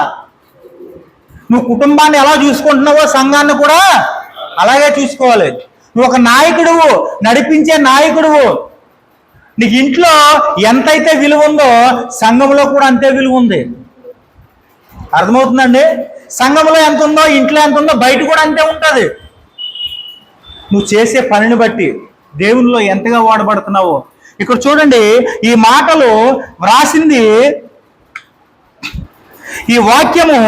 నువ్వు కుటుంబాన్ని ఎలా చూసుకుంటున్నావో సంఘాన్ని కూడా అలాగే చూసుకోవాలి. నువ్వు ఒక నాయకుడువు, నడిపించే నాయకుడువు. నీకు ఇంట్లో ఎంతైతే విలువ ఉందో సంఘంలో కూడా అంతే విలువ ఉంది. అర్థమవుతుందండి? సంఘంలో ఎంత ఉందో, ఇంట్లో ఎంత ఉందో బయట కూడా అంతే ఉంటుంది. నువ్వు చేసే పనిని బట్టి దేవునిలో ఎంతగా వాడబడుతున్నావో. ఇక్కడ చూడండి, ఈ మాటలు వ్రాసింది, ఈ వాక్యము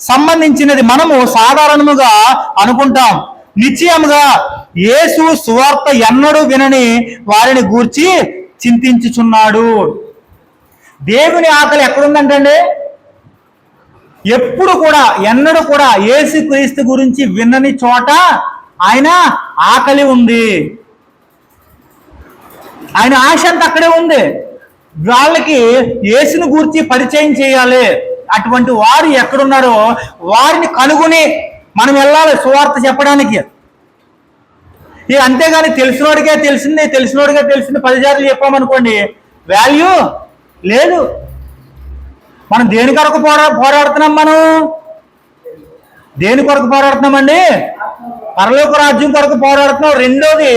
సంబంధించినది మనము సాధారణముగా అనుకుంటాం. నిశ్చయముగా యేసు సువార్త ఎన్నడూ వినని వారిని గూర్చి చింతించుచున్నాడు. దేవుని ఆకలి ఎక్కడుందంటండి? ఎప్పుడు కూడా, ఎన్నడూ కూడా యేసు క్రీస్తు గురించి విన్నని చోట ఆయన ఆకలి ఉంది. ఆయన ఆశ అంతా అక్కడే ఉంది. వాళ్ళకి యేసుని గూర్చి పరిచయం చేయాలి. అటువంటి వారు ఎక్కడున్నారో వారిని కనుగొని మనం వెళ్ళాలి సువార్త చెప్పడానికి. అంతేగాని తెలిసినోడికే తెలిసింది 10 సార్లు చెప్పామనుకోండి, వాల్యూ లేదు. మనం దేని కొరకు పోరాడుతున్నాం? మనం దేని కొరకు పోరాడుతున్నామండి? పరలోక రాజ్యం కొరకు పోరాడుతున్నాం. రెండోది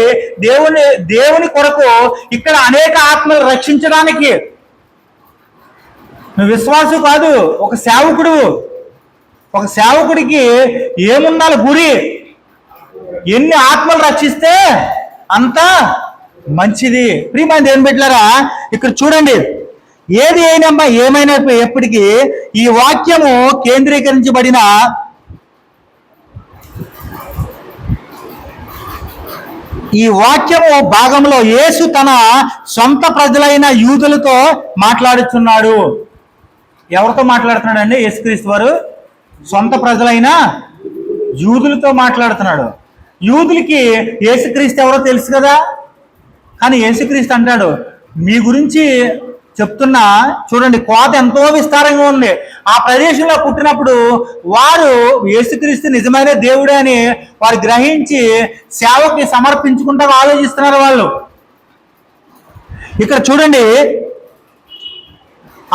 దేవుని కొరకు ఇక్కడ అనేక ఆత్మలు రక్షించడానికి. నువ్వు విశ్వాసం కాదు, ఒక సేవకుడు. ఒక సేవకుడికి ఏముండాలి? గురి. ఎన్ని ఆత్మలు రక్షిస్తే అంత మంచిది. ప్రియమైన దేవుని బిడ్డలారా, ఇక్కడ చూడండి, ఏది ఏమైనా ఎప్పటికీ ఈ వాక్యము కేంద్రీకరించబడిన ఈ వాక్యము భాగంలో యేసు తన సొంత ప్రజలైన యూదులతో మాట్లాడుచున్నాడు. ఎవరితో మాట్లాడుతున్నాడండి? యేసుక్రీస్తు వారు సొంత ప్రజలైన యూదులతో మాట్లాడుతున్నాడు. యూదులకి యేసుక్రీస్తు ఎవరో తెలుసు కదా. కానీ యేసుక్రీస్తు అంటాడు, మీ గురించి చెప్తున్నా చూడండి, కోత ఎంతో విస్తారంగా ఉంది. ఆ ప్రదేశంలో పుట్టినప్పుడు వారు యేసుక్రీస్తు నిజమైన దేవుడే అని వారు గ్రహించి సేవకి సమర్పించుకుంటా ఆలోచిస్తున్నారు వాళ్ళు. ఇక్కడ చూడండి,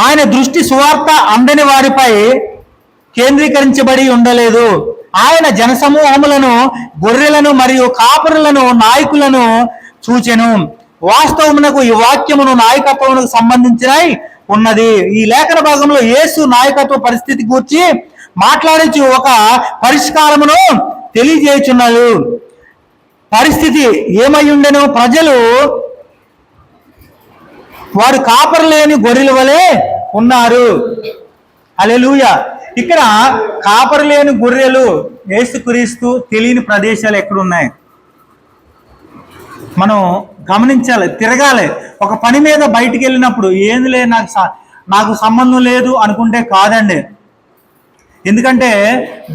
ఆయన దృష్టి సువార్త అందని వారిపై కేంద్రీకరించబడి ఉండలేదు. ఆయన జనసమూహములను, గొర్రెలను మరియు కాపరులను, నాయకులను చూచెను. వాస్తవమునకు ఈ వాక్యమును నాయకత్వమునకు సంబంధించిన ఉన్నది. ఈ లేఖన భాగంలో యేసు నాయకత్వ పరిస్థితి గురించి మాట్లాడుచు ఒక పరిష్కారమును తెలియజేయుచున్నాడు. పరిస్థితి ఏమై ఉండెను? ప్రజలు వారు కాపరు లేని గొర్రెల వలె ఉన్నారు. హల్లెలూయా. ఇక్కడ కాపరు లేని గొర్రెలు యేసుక్రీస్తు తెలియని ప్రదేశాలు ఎక్కడున్నాయి మనం గమనించాలి, తిరగాలి. ఒక పని మీద బయటికి వెళ్ళినప్పుడు ఏందిలే నాకు సంబంధం లేదు అనుకుంటే కాదండి. ఎందుకంటే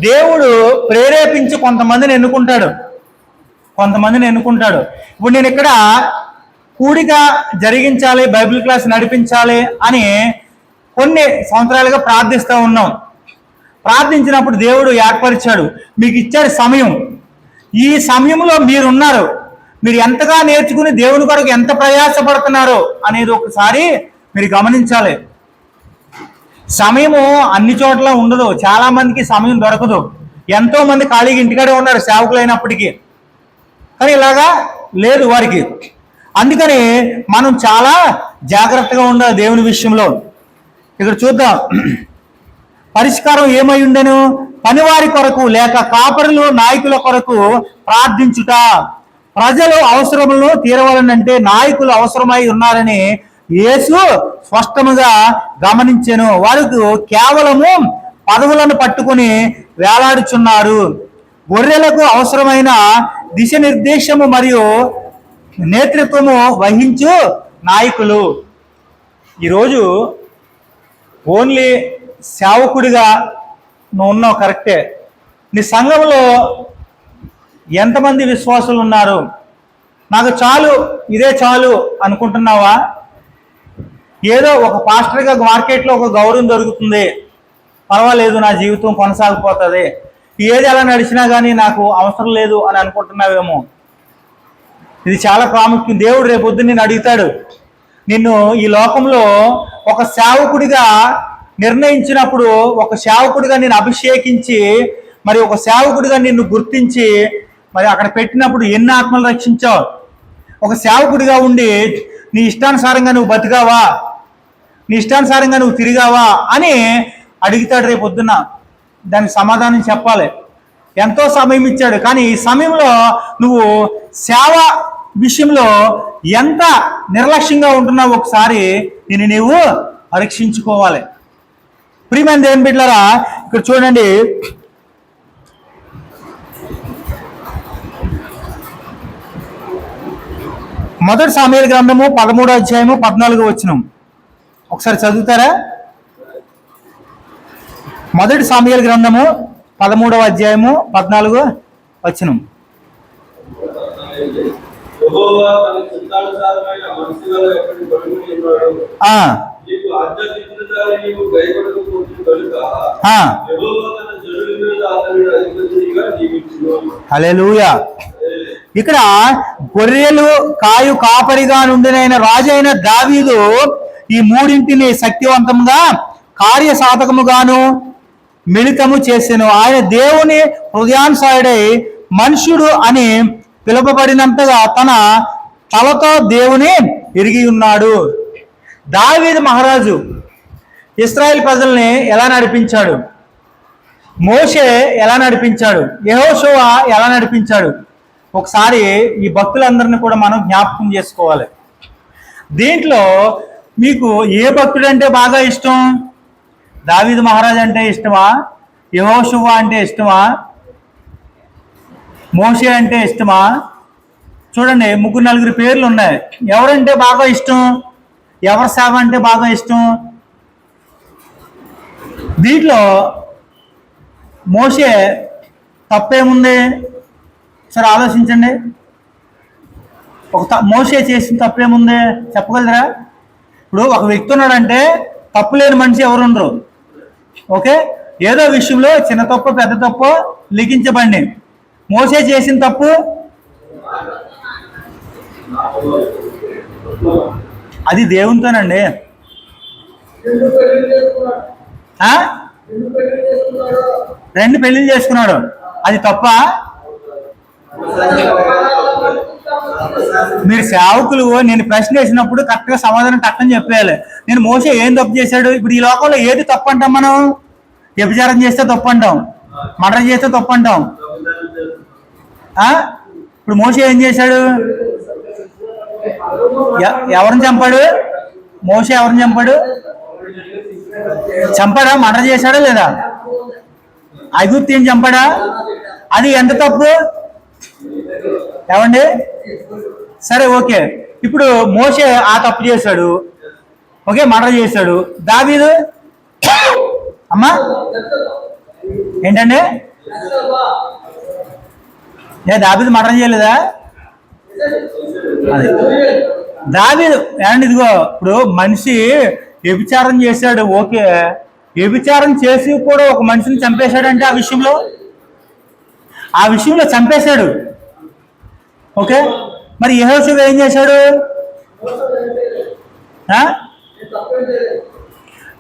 దేవుడు ప్రేరేపించి కొంతమందిని ఎన్నుకుంటాడు. ఇప్పుడు నేను ఇక్కడ కూడిక జరిగించాలి, బైబిల్ క్లాస్ నడిపించాలి అని కొన్ని సంవత్సరాలుగా ప్రార్థిస్తూ ఉన్నాం. ప్రార్థించినప్పుడు దేవుడు ఏర్పరిచాడు, మీకు ఇచ్చాడు సమయం. ఈ సమయంలో మీరున్నారు. మీరు ఎంతగా నేర్చుకుని దేవుని కొరకు ఎంత ప్రయాసపడుతున్నారో అనేది ఒకసారి మీరు గమనించాలి. సమయము అన్ని చోట్ల ఉండదు. చాలా మందికి సమయం దొరకదు. ఎంతో మంది ఖాళీగా ఇంటికాడే ఉన్నారు సేవకులైనప్పటికీ, కానీ ఇలాగా లేదు వారికి. అందుకని మనం చాలా జాగ్రత్తగా ఉండాలి దేవుని విషయంలో. ఇక్కడ చూద్దాం, పరిష్కారం ఏమై ఉండెను? పనివారి కొరకు లేక కాపరులు, నాయకుల కొరకు ప్రార్థించుట. ప్రజలు అవసరములను తీరవాలనంటే నాయకులు అవసరమై ఉన్నారని యేసు స్పష్టముగా గమనించెను. వారికి కేవలము పదవులను పట్టుకుని వేలాడుచున్నారు. గొర్రెలకు అవసరమైన దిశనిర్దేశము మరియు నేతృత్వము వహించు నాయకులు. ఈరోజు ఓన్లీ సేవకుడిగా నువ్వు ఉన్నావు, కరెక్టే. నీ సంఘంలో ఎంతమంది విశ్వాసులు ఉన్నారు? నాకు చాలు, ఇదే చాలు అనుకుంటున్నావా? ఏదో ఒక పాస్టర్గా మార్కెట్లో ఒక గౌరవం దొరుకుతుంది, పర్వాలేదు, నా జీవితం కొనసాగిపోతుంది, ఏది ఎలా నడిచినా కానీ నాకు అవసరం లేదు అని అనుకుంటున్నావేమో. ఇది చాలా ప్రాముఖ్యం. దేవుడు రేపొద్దు నిన్ను అడుగుతాడు. నిన్ను ఈ లోకంలో ఒక సేవకుడిగా నిర్ణయించినప్పుడు, ఒక సేవకుడిగా నిన్ను అభిషేకించి, మరి ఒక సేవకుడిగా నిన్ను గుర్తించి మరి అక్కడ పెట్టినప్పుడు ఎన్ని ఆత్మలు రక్షించావు? ఒక సేవకుడిగా ఉండి నీ ఇష్టానుసారంగా నువ్వు బతికావా, నీ ఇష్టానుసారంగా నువ్వు తిరిగావా అని అడుగుతాడు రేపు పొద్దున్న. దానికి సమాధానం చెప్పాలి. ఎంతో సమయం ఇచ్చాడు, కానీ ఈ సమయంలో నువ్వు సేవ విషయంలో ఎంత నిర్లక్ష్యంగా ఉంటున్నావు ఒకసారి నిన్ను నీవు పరీక్షించుకోవాలి. ప్రియమైన దేవుని బిడ్డలారా, ఇక్కడ చూడండి, మొదటి సాముయేలు గ్రంథము 13వ అధ్యాయము 14వ వచనం ఒకసారి చదువుతారా? మొదటి సాముయేలు గ్రంథము 13వ అధ్యాయము 14వ వచనం. యెహోవా తన చిత్తానుసారమైన మనసులలో ఎక్కడి పడుకుని ఉన్నాడు. నీకు ఆజ్ఞాపించిన దాన్ని నీవు కైకొనకపోతుంది కనుక యెహోవా తన జనుల మీద అతనిని అధిపతిగా నియమించును. హల్లెలూయా. ఇక్కడ గొర్రెలు కాయు కాపరిగా నుండినైన రాజు అయిన దావీదు ఈ మూడింటిని శక్తివంతంగా కార్యసాధకముగాను మిళితము చేసెను. ఆయన దేవుని హృదయానుసారుడై మనుష్యుడు అని పిలువబడినంతగా తన తలతో దేవుని ఎరిగి ఉన్నాడు. దావీదు మహారాజు ఇశ్రాయేల్ ప్రజల్ని ఎలా నడిపించాడు, మోషే ఎలా నడిపించాడు, యెహోషువ ఎలా నడిపించాడు, ఒకసారి ఈ భక్తులందరినీ కూడా మనం జ్ఞాపకం చేసుకోవాలి. దీంట్లో మీకు ఏ భక్తుడు అంటే బాగా ఇష్టం? దావీదు మహారాజు అంటే ఇష్టమా, యెహోషువ అంటే ఇష్టమా, మోషే అంటే ఇష్టమా? చూడండి, 3-4 పేర్లు ఉన్నాయి. ఎవరంటే బాగా ఇష్టం, ఎవరి సేవ అంటే బాగా ఇష్టం? దీంట్లో మోషే తప్పేముంది? సరే ఆలోచించండి. మోషే చేసిన తప్పేముంది చెప్పగలరా? ఇప్పుడు ఒక వ్యక్తి ఉన్నాడంటే తప్పు లేని మనిషి ఎవరుండరు. ఓకే, ఏదో విషయంలో చిన్న తప్పు పెద్ద తప్పు లిఖించబండి. మోషే చేసిన తప్పు అది దేవునితోనండి. 2 పెళ్లిళ్ళు చేసుకున్నాడు, అది తప్ప? మీరు సేవకులు నేను ప్రశ్న వేసినప్పుడు కరెక్ట్గా సమాధానం టక్కని చెప్పేయాలి. నేను మోషే ఏం తప్పు చేశాడు? ఇప్పుడు ఈ లోకంలో ఏది తప్పు అంటాం మనం? వ్యభిచారం చేస్తే తప్పు అంటాం, మర్డర్ చేస్తే తప్పు అంటాం. ఇప్పుడు మోషే ఏం చేశాడు? ఎవరిని చంపాడు? మోషే ఎవరిని చంపాడు? చంపాడా? మర్డర్ చేశాడా లేదా? ఐగుప్తీని చంపాడా? అది ఎంత తప్పు ఏమండి? సరే ఓకే, ఇప్పుడు మోషే ఆ తప్పు చేశాడు, ఓకే, మర్డర్ చేశాడు. దావీదు అమ్మా ఏంటండి? దావీదు మర్డర్ చేయలేదా? అది దావీదు ఏమండి. ఇదిగో ఇప్పుడు మనిషి వ్యభిచారం చేశాడు, ఓకే, వ్యభిచారం చేసి కూడా ఒక మనిషిని చంపేశాడంటే ఆ విషయంలో చంపేశాడు. ఓకే, మరి యెహోషువ ఏం చేశాడు?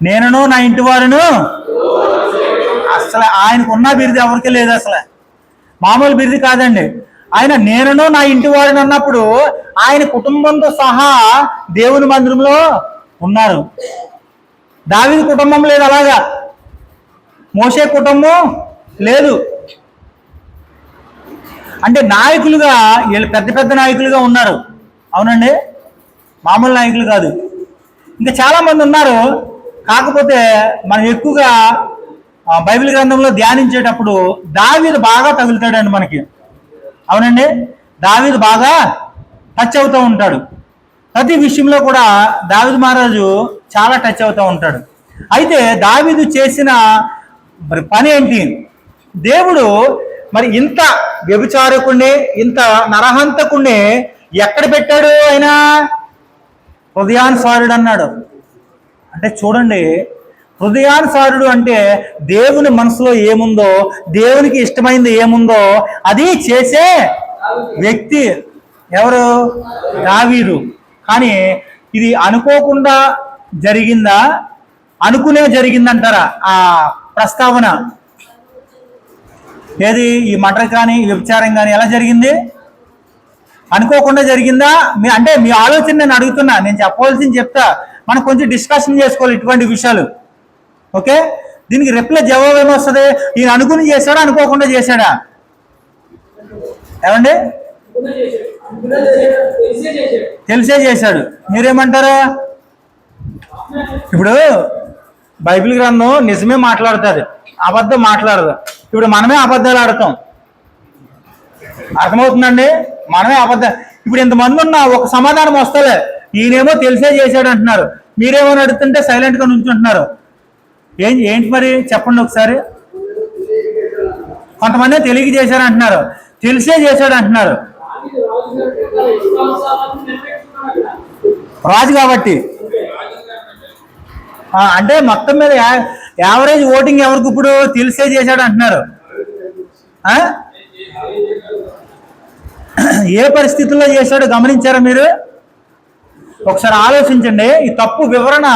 నేనును నా ఇంటి వారును, అసలు ఆయనకున్న బిరుదు ఎవరికి లేదు, అసలు మామూలు బిరుదు కాదండి. ఆయన నేనును నా ఇంటి వారిని అన్నప్పుడు ఆయన కుటుంబంతో సహా దేవుని మందిరంలో ఉన్నారు. దావీదు కుటుంబం లేదు, అలాగా మోషే కుటుంబం లేదు. అంటే నాయకులుగా వీళ్ళు పెద్ద పెద్ద నాయకులుగా ఉన్నారు, అవునండి, మామూలు నాయకులు కాదు. ఇంకా చాలామంది ఉన్నారు. కాకపోతే మనం ఎక్కువగా బైబిల్ గ్రంథంలో ధ్యానించేటప్పుడు దావీదు బాగా తగులుతాడండి మనకి, అవునండి. దావీదు బాగా టచ్ అవుతూ ఉంటాడు. ప్రతి విషయంలో కూడా దావీదు మహారాజు చాలా టచ్ అవుతూ ఉంటాడు. అయితే దావీదు చేసిన పని ఏంటి? దేవుడు మరి ఇంత వ్యభిచారకుణ్ణి, ఇంత నరహంతకుణ్ణి ఎక్కడ పెట్టాడు? ఆయన హృదయానుసారుడు అన్నాడు. అంటే చూడండి, హృదయానుసారుడు అంటే దేవుని మనసులో ఏముందో, దేవునికి ఇష్టమైంది ఏముందో అది చేసే వ్యక్తి ఎవరు? దావీదు. కానీ ఇది అనుకోకుండా జరిగిందా, అనుకునే జరిగిందంటారా ఆ ప్రస్తావన? ఏది ఈ మర్డర్ కానీ వ్యభిచారం కానీ ఎలా జరిగింది? అనుకోకుండా జరిగిందా? అంటే మీ ఆలోచన నేను అడుగుతున్నా, నేను చెప్పవలసింది చెప్తా. మనం కొంచెం డిస్కషన్ చేసుకోవాలి ఇటువంటి విషయాలు. ఓకే, దీనికి రిప్లై జవాబు ఏమొస్తుంది? ఈయన అనుకుని చేశాడా, అనుకోకుండా చేశాడా? ఏమండి? తెలిసే చేశాడు. మీరేమంటారు? ఇప్పుడు బైబిల్ గ్రంథం నిజమే మాట్లాడుతుంది, అబద్ధం మాట్లాడదు. ఇప్పుడు మనమే అబద్ధాలు ఆడతాం, అర్థమవుతుందండి? మనమే అబద్ధం. ఇప్పుడు ఇంతమంది ఉన్నా ఒక సమాధానం వస్తలే, ఈయనేమో తెలిసే చేశాడు అంటున్నారు, మీరేమో అడుగుతుంటే సైలెంట్గా నుంచుంటున్నారు. ఏంటి మరి చెప్పండి ఒకసారి. కొంతమంది తెలియక చేశారు అంటున్నారు, తెలిసే చేశాడు అంటున్నారు. రాజు కాబట్టి అంటే మొత్తం మీద యావరేజ్ ఓటింగ్ ఎవరికి ఇప్పుడు తెలిసే చేశాడు అంటున్నారు. ఏ పరిస్థితుల్లో చేశాడో గమనించారా మీరు? ఒకసారి ఆలోచించండి. ఈ తప్పు వివరణ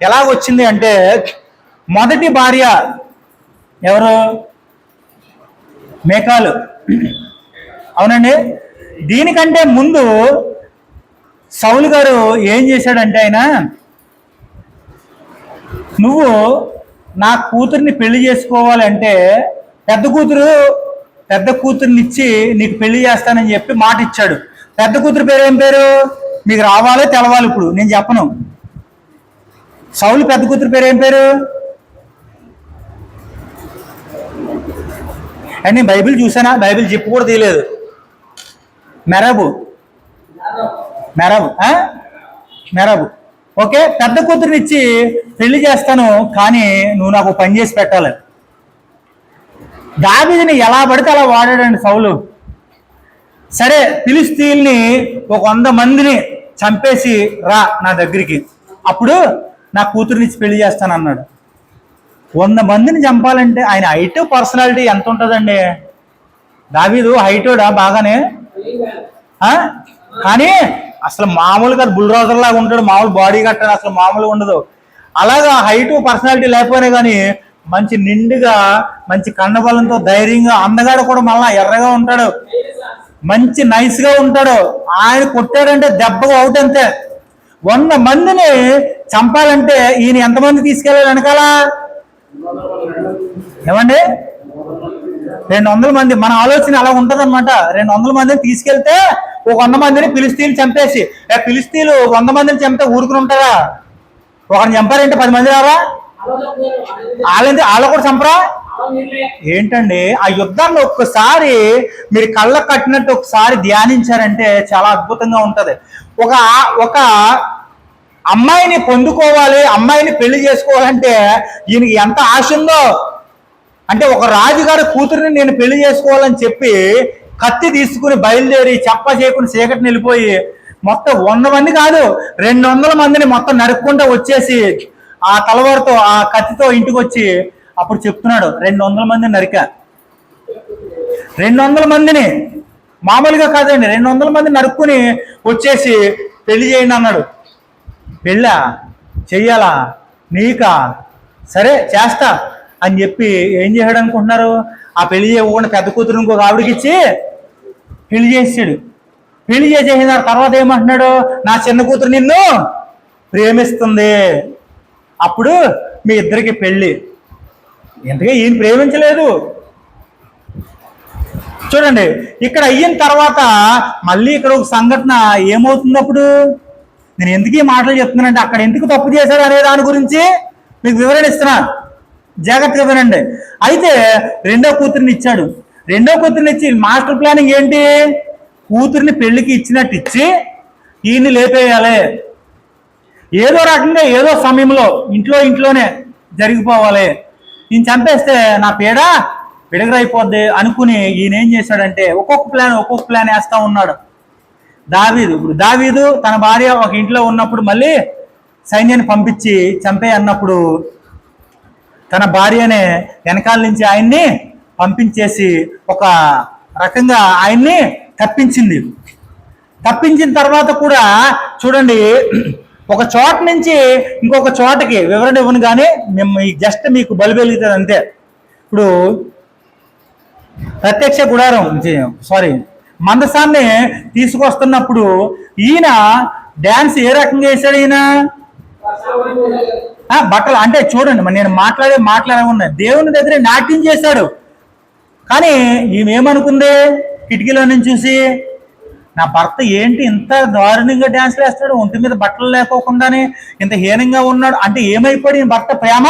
ఎలాగొచ్చింది అంటే, మొదటి భార్య ఎవరు? మేకాలు, అవునండి. దీనికంటే ముందు సౌలు గారు ఏం చేశాడంటే, ఆయన నువ్వు నా కూతుర్ని పెళ్లి చేసుకోవాలంటే పెద్ద కూతుర్నిచ్చి నీకు పెళ్లి చేస్తానని చెప్పి మాట ఇచ్చాడు. పెద్ద కూతురు పేరు ఏం పేరు? మీకు రావాలో తెలవాలి, ఇప్పుడు నేను చెప్పను. సౌలు పెద్ద కూతురు పేరు ఏం పేరు? అని నేను బైబిల్ చూసానా? బైబిల్ చెప్పు కూడా తీయలేదు. మెరబు. ఓకే, పెద్ద కూతురునిచ్చి పెళ్లి చేస్తాను, కానీ నువ్వు నాకు పని చేసి పెట్టాలి. దావీదుని ఎలా పడితే అలా వాడాడండి సౌలు. సరే, ఫిలిష్తీయుల్ని 100 మందిని చంపేసి రా నా దగ్గరికి, అప్పుడు నా కూతురునిచ్చి పెళ్లి చేస్తాను అన్నాడు. 100 మందిని చంపాలంటే ఆయన హైట్ పర్సనాలిటీ ఎంత ఉంటుందండి? దావీదు హైటోడా బాగానే, కానీ అసలు మామూలుగా బుల్రోజర్ లాగా ఉంటాడు, మామూలు బాడీ కట్టాడు, అసలు మామూలుగా ఉండదు. అలాగా హైట్ పర్సనాలిటీ లేకపోయినా కానీ మంచి నిండుగా, మంచి కండబలంతో, ధైర్యంగా, అందగాడు కూడా మళ్ళా ఎర్రగా ఉంటాడు, మంచి నైస్గా ఉంటాడు. ఆయన కొట్టాడంటే దెబ్బగా అవుట్ అంతే. 100 మందిని చంపాలంటే ఈయన ఎంతమంది తీసుకెళ్ళాలి వెనకాల? ఏమండి, 200 మంది. మన ఆలోచన అలా ఉంటుంది అనమాట. 200 మందిని తీసుకెళ్తే 100 మందిని ఫిలిష్తీయులు చంపేసి, ఫిలిష్తీయులు 100 మందిని చంపితే ఊరుకుని ఉంటారా? ఒకరిని చంపారంటే 10 మంది రారా? వాళ్ళ కూడా చంపరా? ఏంటండి, ఆ యుద్ధాన్ని ఒక్కసారి మీరు కళ్ళ కట్టినట్టు ఒకసారి ధ్యానించారంటే చాలా అద్భుతంగా ఉంటది. ఒక అమ్మాయిని పొందుకోవాలి, అమ్మాయిని పెళ్లి చేసుకోవాలంటే ఈయనకి ఎంత ఆశ ఉందో అంటే, ఒక రాజుగారి కూతురిని నేను పెళ్లి చేసుకోవాలని చెప్పి కత్తి తీసుకుని బయలుదేరి చెప్ప చేయకుండా చీకటిని వెళ్ళిపోయి మొత్తం 100 మంది కాదు 200 మందిని మొత్తం నరుక్కుంటూ వచ్చేసి ఆ తలవారుతో ఆ కత్తితో ఇంటికి వచ్చి అప్పుడు చెప్తున్నాడు, 200 మందిని నరికా. 200 మందిని మామూలుగా కాదండి, 200 మందిని నరుక్కుని వచ్చేసి పెళ్లి చేయండి అన్నాడు. పెళ్ళా చెయ్యాలా నీకా? సరే చేస్తా అని చెప్పి ఏం చేశాడు అనుకుంటున్నారు? ఆ పెళ్లి చేయకుండా పెద్ద కూతురు ఇంకొక ఆవిడకి ఇచ్చి పెళ్లి చేసాడు. పెళ్లి చేసేసిన తర్వాత ఏమంటున్నాడు? నా చిన్న కూతురు నిన్ను ప్రేమిస్తుంది, అప్పుడు మీ ఇద్దరికి పెళ్ళి. ఎందుకంటే ఈయన ప్రేమించలేదు. చూడండి, ఇక్కడ అయిన తర్వాత మళ్ళీ ఇక్కడ ఒక సంఘటన ఏమవుతుంది? అప్పుడు నేను ఎందుకు ఈ మాటలు చెప్తున్నానంటే, అక్కడ ఎందుకు తప్పు చేశాడు అనే దాని గురించి మీకు వివరణ ఇస్తున్నా, జాగ్రత్తగా వినండి. అయితే రెండో కూతురిని ఇచ్చాడు. రెండో కూతురిని ఇచ్చి మాస్టర్ ప్లానింగ్ ఏంటి? కూతురిని పెళ్లికి ఇచ్చినట్టు ఇచ్చి ఈయన్ని లేపేయాలి, ఏదో రకంగా ఏదో సమయంలో ఇంట్లోనే జరిగిపోవాలి, ఈయన చంపేస్తే నా పీడ విడగరైపోద్ది అనుకుని ఈయన ఏం చేశాడంటే ఒక్కొక్క ప్లాన్ వేస్తా ఉన్నాడు. ఇప్పుడు దావీదు తన భార్య ఒక ఇంట్లో ఉన్నప్పుడు మళ్ళీ సైన్యాన్ని పంపించి చంపే అన్నప్పుడు తన భార్యనే వెనకాల నుంచి ఆయన్ని పంపించేసి ఒక రకంగా ఆయన్ని తప్పించింది. తప్పించిన తర్వాత కూడా చూడండి, ఒక చోట నుంచి ఇంకొక చోటకి వివరణ ఇవ్వను కానీ మేము జస్ట్ మీకు బలి వెలుగుతుంది అంతే. ఇప్పుడు ప్రత్యక్ష గుడారం మందసాన్ని తీసుకొస్తున్నప్పుడు ఈయన డ్యాన్స్ ఏ రకంగా వేశాడు? ఈయన బట్టలు అంటే చూడండి, నేను మాట్లాడే దేవుని దగ్గర నాట్యం చేశాడు. కానీ ఈమెమనుకుంది కిటికీలో నుంచి చూసి, నా భర్త ఏంటి ఇంత దారుణంగా డ్యాన్స్ వేస్తాడు, ఒంటి మీద బట్టలు లేకోకుండానే ఇంత హీనంగా ఉన్నాడు అంటే ఏమైపోయి భర్త ప్రేమ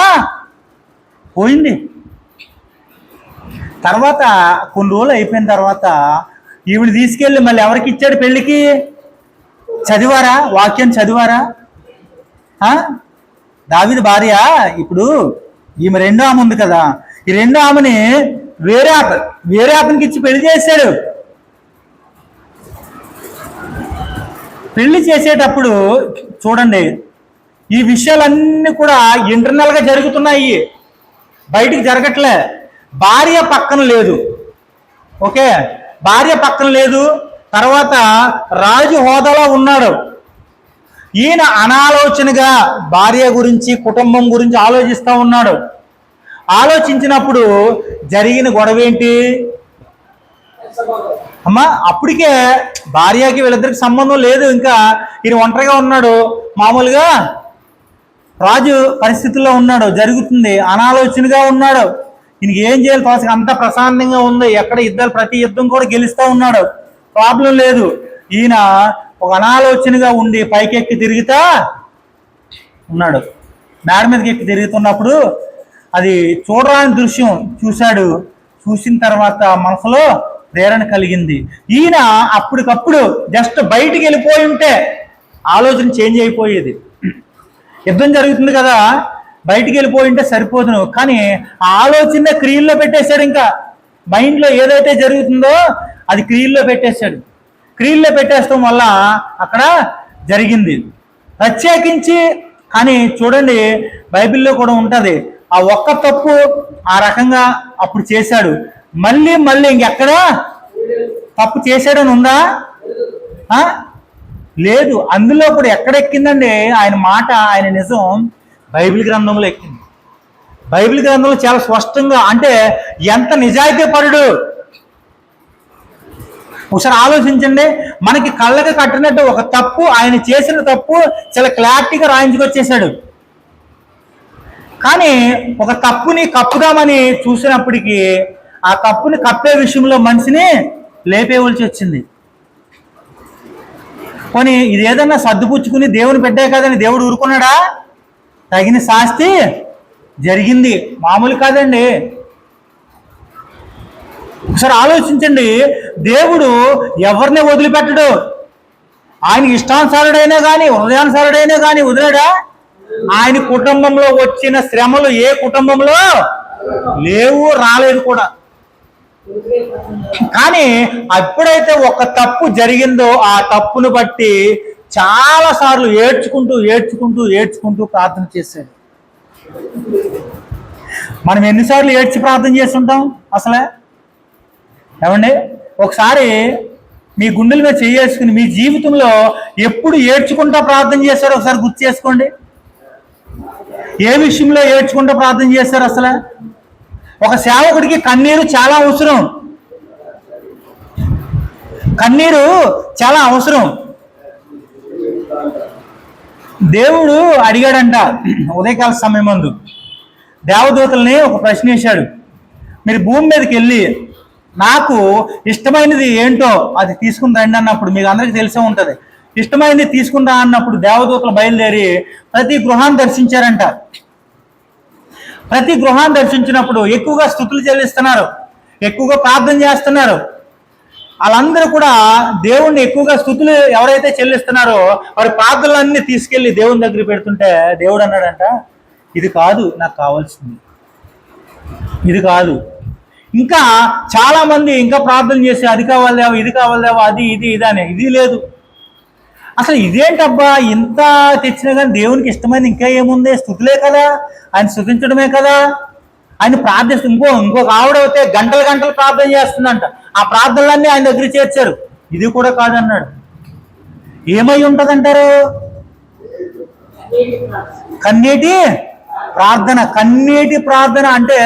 పోయింది. తర్వాత కొన్ని రోజులు అయిపోయిన తర్వాత ఈవిడ తీసుకెళ్ళి మళ్ళీ ఎవరికి ఇచ్చాడు పెళ్లికి? చదివారా? వాక్యం చదివారా? దావీదు భార్య ఇప్పుడు ఈమె రెండో ఆమె ఉంది కదా, ఈ రెండో ఆమెని వేరే అతనికి ఇచ్చి పెళ్లి చేశాడు. పెళ్లి చేసేటప్పుడు చూడండి, ఈ విషయాలన్నీ కూడా ఇంటర్నల్గా జరుగుతున్నాయి, బయటికి జరగట్లే. భార్య పక్కన లేదు, ఓకే, భార్య పక్కన లేదు. తర్వాత రాజు హోదాలో ఉన్నాడు. ఈయన అనాలోచనగా భార్య గురించి, కుటుంబం గురించి ఆలోచిస్తూ ఉన్నాడు. ఆలోచించినప్పుడు జరిగిన గొడవ ఏంటి అమ్మా? అప్పటికే భార్యకి వీళ్ళిద్దరికి సంబంధం లేదు, ఇంకా ఈయన ఒంటరిగా ఉన్నాడు. మామూలుగా రాజు పరిస్థితుల్లో ఉన్నాడు, జరుగుతుంది, అనాలోచనగా ఉన్నాడు. ఈయనకి ఏం చేయాలి తోసక, అంత ప్రశాంతంగా ఉంది, ఎక్కడ యుద్ధాలు, ప్రతి యుద్ధం కూడా గెలుస్తూ ఉన్నాడు, ప్రాబ్లం లేదు. ఈయన ఒక అనాలోచనగా ఉండి పైకెక్కి తిరుగుతా ఉన్నాడు. మేడ మీదకి ఎక్కి తిరుగుతున్నప్పుడు అది చూడరాని దృశ్యం చూశాడు. చూసిన తర్వాత మనసులో ప్రేరణ కలిగింది. ఈయన అప్పటికప్పుడు జస్ట్ బయటికి వెళ్ళిపోయి ఉంటే ఆలోచన చేంజ్ అయిపోయేది. యుద్ధం జరుగుతుంది కదా, బయటికి వెళ్ళిపోయి ఉంటే సరిపోదును, కానీ ఆ ఆలోచన క్రియల్లో పెట్టేశాడు. ఇంకా మైండ్లో ఏదైతే జరుగుతుందో అది క్రియల్లో పెట్టేశాడు. క్రియల్లో పెట్టేస్తాం వల్ల అక్కడ జరిగింది. ప్రత్యేకించి కానీ చూడండి, బైబిల్లో కూడా ఉంటుంది, ఆ ఒక్క తప్పు ఆ రకంగా అప్పుడు చేశాడు. మళ్ళీ మళ్ళీ ఇంకెక్కడ తప్పు చేశాడని ఉందా? లేదు. అందులో కూడా ఎక్కడ ఎక్కిందండి ఆయన మాట, ఆయన నిజం బైబిల్ గ్రంథంలో ఎక్కింది. బైబిల్ గ్రంథంలో చాలా స్పష్టంగా, అంటే ఎంత నిజాయితీ పరుడు ఒకసారి ఆలోచించండి. మనకి కళ్ళకి కట్టినట్టు ఒక తప్పు, ఆయన చేసిన తప్పు చాలా క్లారిటీగా రాయించుకొచ్చేసాడు. కానీ ఒక తప్పుని కప్పుదామని చూసినప్పటికీ ఆ తప్పుని కప్పే విషయంలో మనిషిని లేపేవలసి వచ్చింది. కానీ ఇది ఏదన్నా సర్దుపుచ్చుకుని దేవుని పెట్టే కదని దేవుడు ఊరుకున్నాడా? తగిన శాస్తి జరిగింది, మామూలు కాదండి. ఒకసారి ఆలోచించండి, దేవుడు ఎవరిని వదిలిపెట్టడు. ఆయన ఇష్టానుసారుడైనా కానీ, హృదయానుసారుడైనా కానీ వదిలేడా? ఆయన కుటుంబంలో వచ్చిన శ్రమలు ఏ కుటుంబంలో లేవు, రాలేదు కూడా. కానీ ఎప్పుడైతే ఒక తప్పు జరిగిందో ఆ తప్పును బట్టి చాలా సార్లు ఏడ్చుకుంటూ ప్రార్థన చేశాడు. మనం ఎన్నిసార్లు ఏడ్చి ప్రార్థన చేస్తుంటాం అసలే? ఏమండి, ఒకసారి మీ గుండెల మీద చేసుకుని మీ జీవితంలో ఎప్పుడు ఏడ్చుకుంటా ప్రార్థన చేశారో ఒకసారి గుర్తు చేసుకోండి. ఏ విషయంలో ఏడ్చుకుంటూ ప్రార్థన చేశారు అసలు? ఒక సేవకుడికి కన్నీరు చాలా అవసరం. కన్నీరు చాలా అవసరం. దేవుడు అడిగాడంట ఉదయకాల సమయం ముందు దేవదూతల్ని ఒక ప్రశ్న వేశాడు. మీరు భూమి మీదకి వెళ్ళి నాకు ఇష్టమైనది ఏంటో అది తీసుకుని రండి అన్నప్పుడు, మీకు అందరికీ తెలిసే ఉంటుంది, ఇష్టమైనది తీసుకుని రా అన్నప్పుడు దేవదూతలు బయలుదేరి ప్రతి గృహాన్ని దర్శించారంట. ప్రతి గృహాన్ని దర్శించినప్పుడు ఎక్కువగా స్తుతులు చెల్లిస్తున్నారు, ఎక్కువగా ప్రార్థన చేస్తున్నారు. వాళ్ళందరూ కూడా దేవుణ్ణి ఎక్కువగా స్తుతులు ఎవరైతే చెల్లిస్తున్నారో వారి ప్రార్థనలన్నీ తీసుకెళ్లి దేవుని దగ్గర పెడుతుంటే దేవుడు అన్నాడంట, ఇది కాదు నాకు కావాల్సింది, ఇది కాదు. ఇంకా చాలా మంది ఇంకా ప్రార్థన చేసి అది కావాలేవో, ఇది కావాలేవో, అది ఇది అని, ఇది లేదు. అసలు ఇదేంటబ్బా, ఇంత తెచ్చినా కానీ దేవునికి ఇష్టమైనది ఇంకా ఏముంది? స్తుతులే కదా, ఆయన స్తుతించడమే కదా. ఆయన ప్రార్థిస్తూ ఇంకొక ఆవిడ అయితే గంటలు ప్రార్థన చేస్తుందంట. ఆ ప్రార్థనలన్నీ ఆయన దగ్గర చేర్చారు. ఇది కూడా కాదన్నాడు. ఏమై ఉంటదంటారు? కన్నీటి ప్రార్థన. కన్నీటి ప్రార్థన అంటే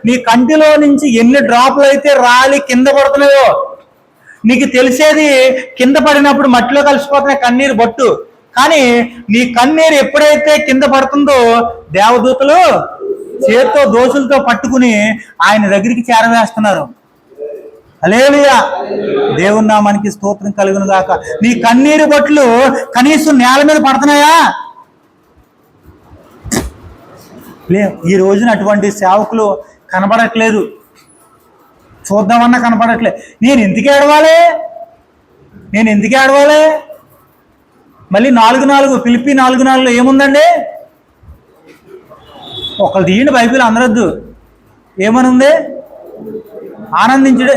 నీ కంటిలో నుంచి ఎన్ని డ్రాప్లు అయితే రాలి కింద పడుతున్నాయో నీకు తెలిసేది. కింద పడినప్పుడు మట్టిలో కలిసిపోతున్నాయి కన్నీరు బొట్టు. కానీ నీ కన్నీరు ఎప్పుడైతే కింద పడుతుందో దేవదూతలు చేత్తో దోషులతో పట్టుకుని ఆయన దగ్గరికి చేరవేస్తున్నారు. హల్లెలూయా, దేవుని నామానికి స్తోత్రం కలుగును గాక. నీ కన్నీరు బొట్లు కనీసం నేల మీద పడుతున్నాయా? ఈ రోజున అటువంటి సేవకులు కనబడట్లేదు, చూద్దామన్నా కనపడట్లేదు. నేను ఎందుకు ఏడవాలి? మళ్ళీ 4:4 ఫిలిప్పీ 4:4 ఏముందండి? ఒకళ్ళు తీయండి బైబిల్, అందరొద్దు. ఏమని ఉంది? ఆనందించుడే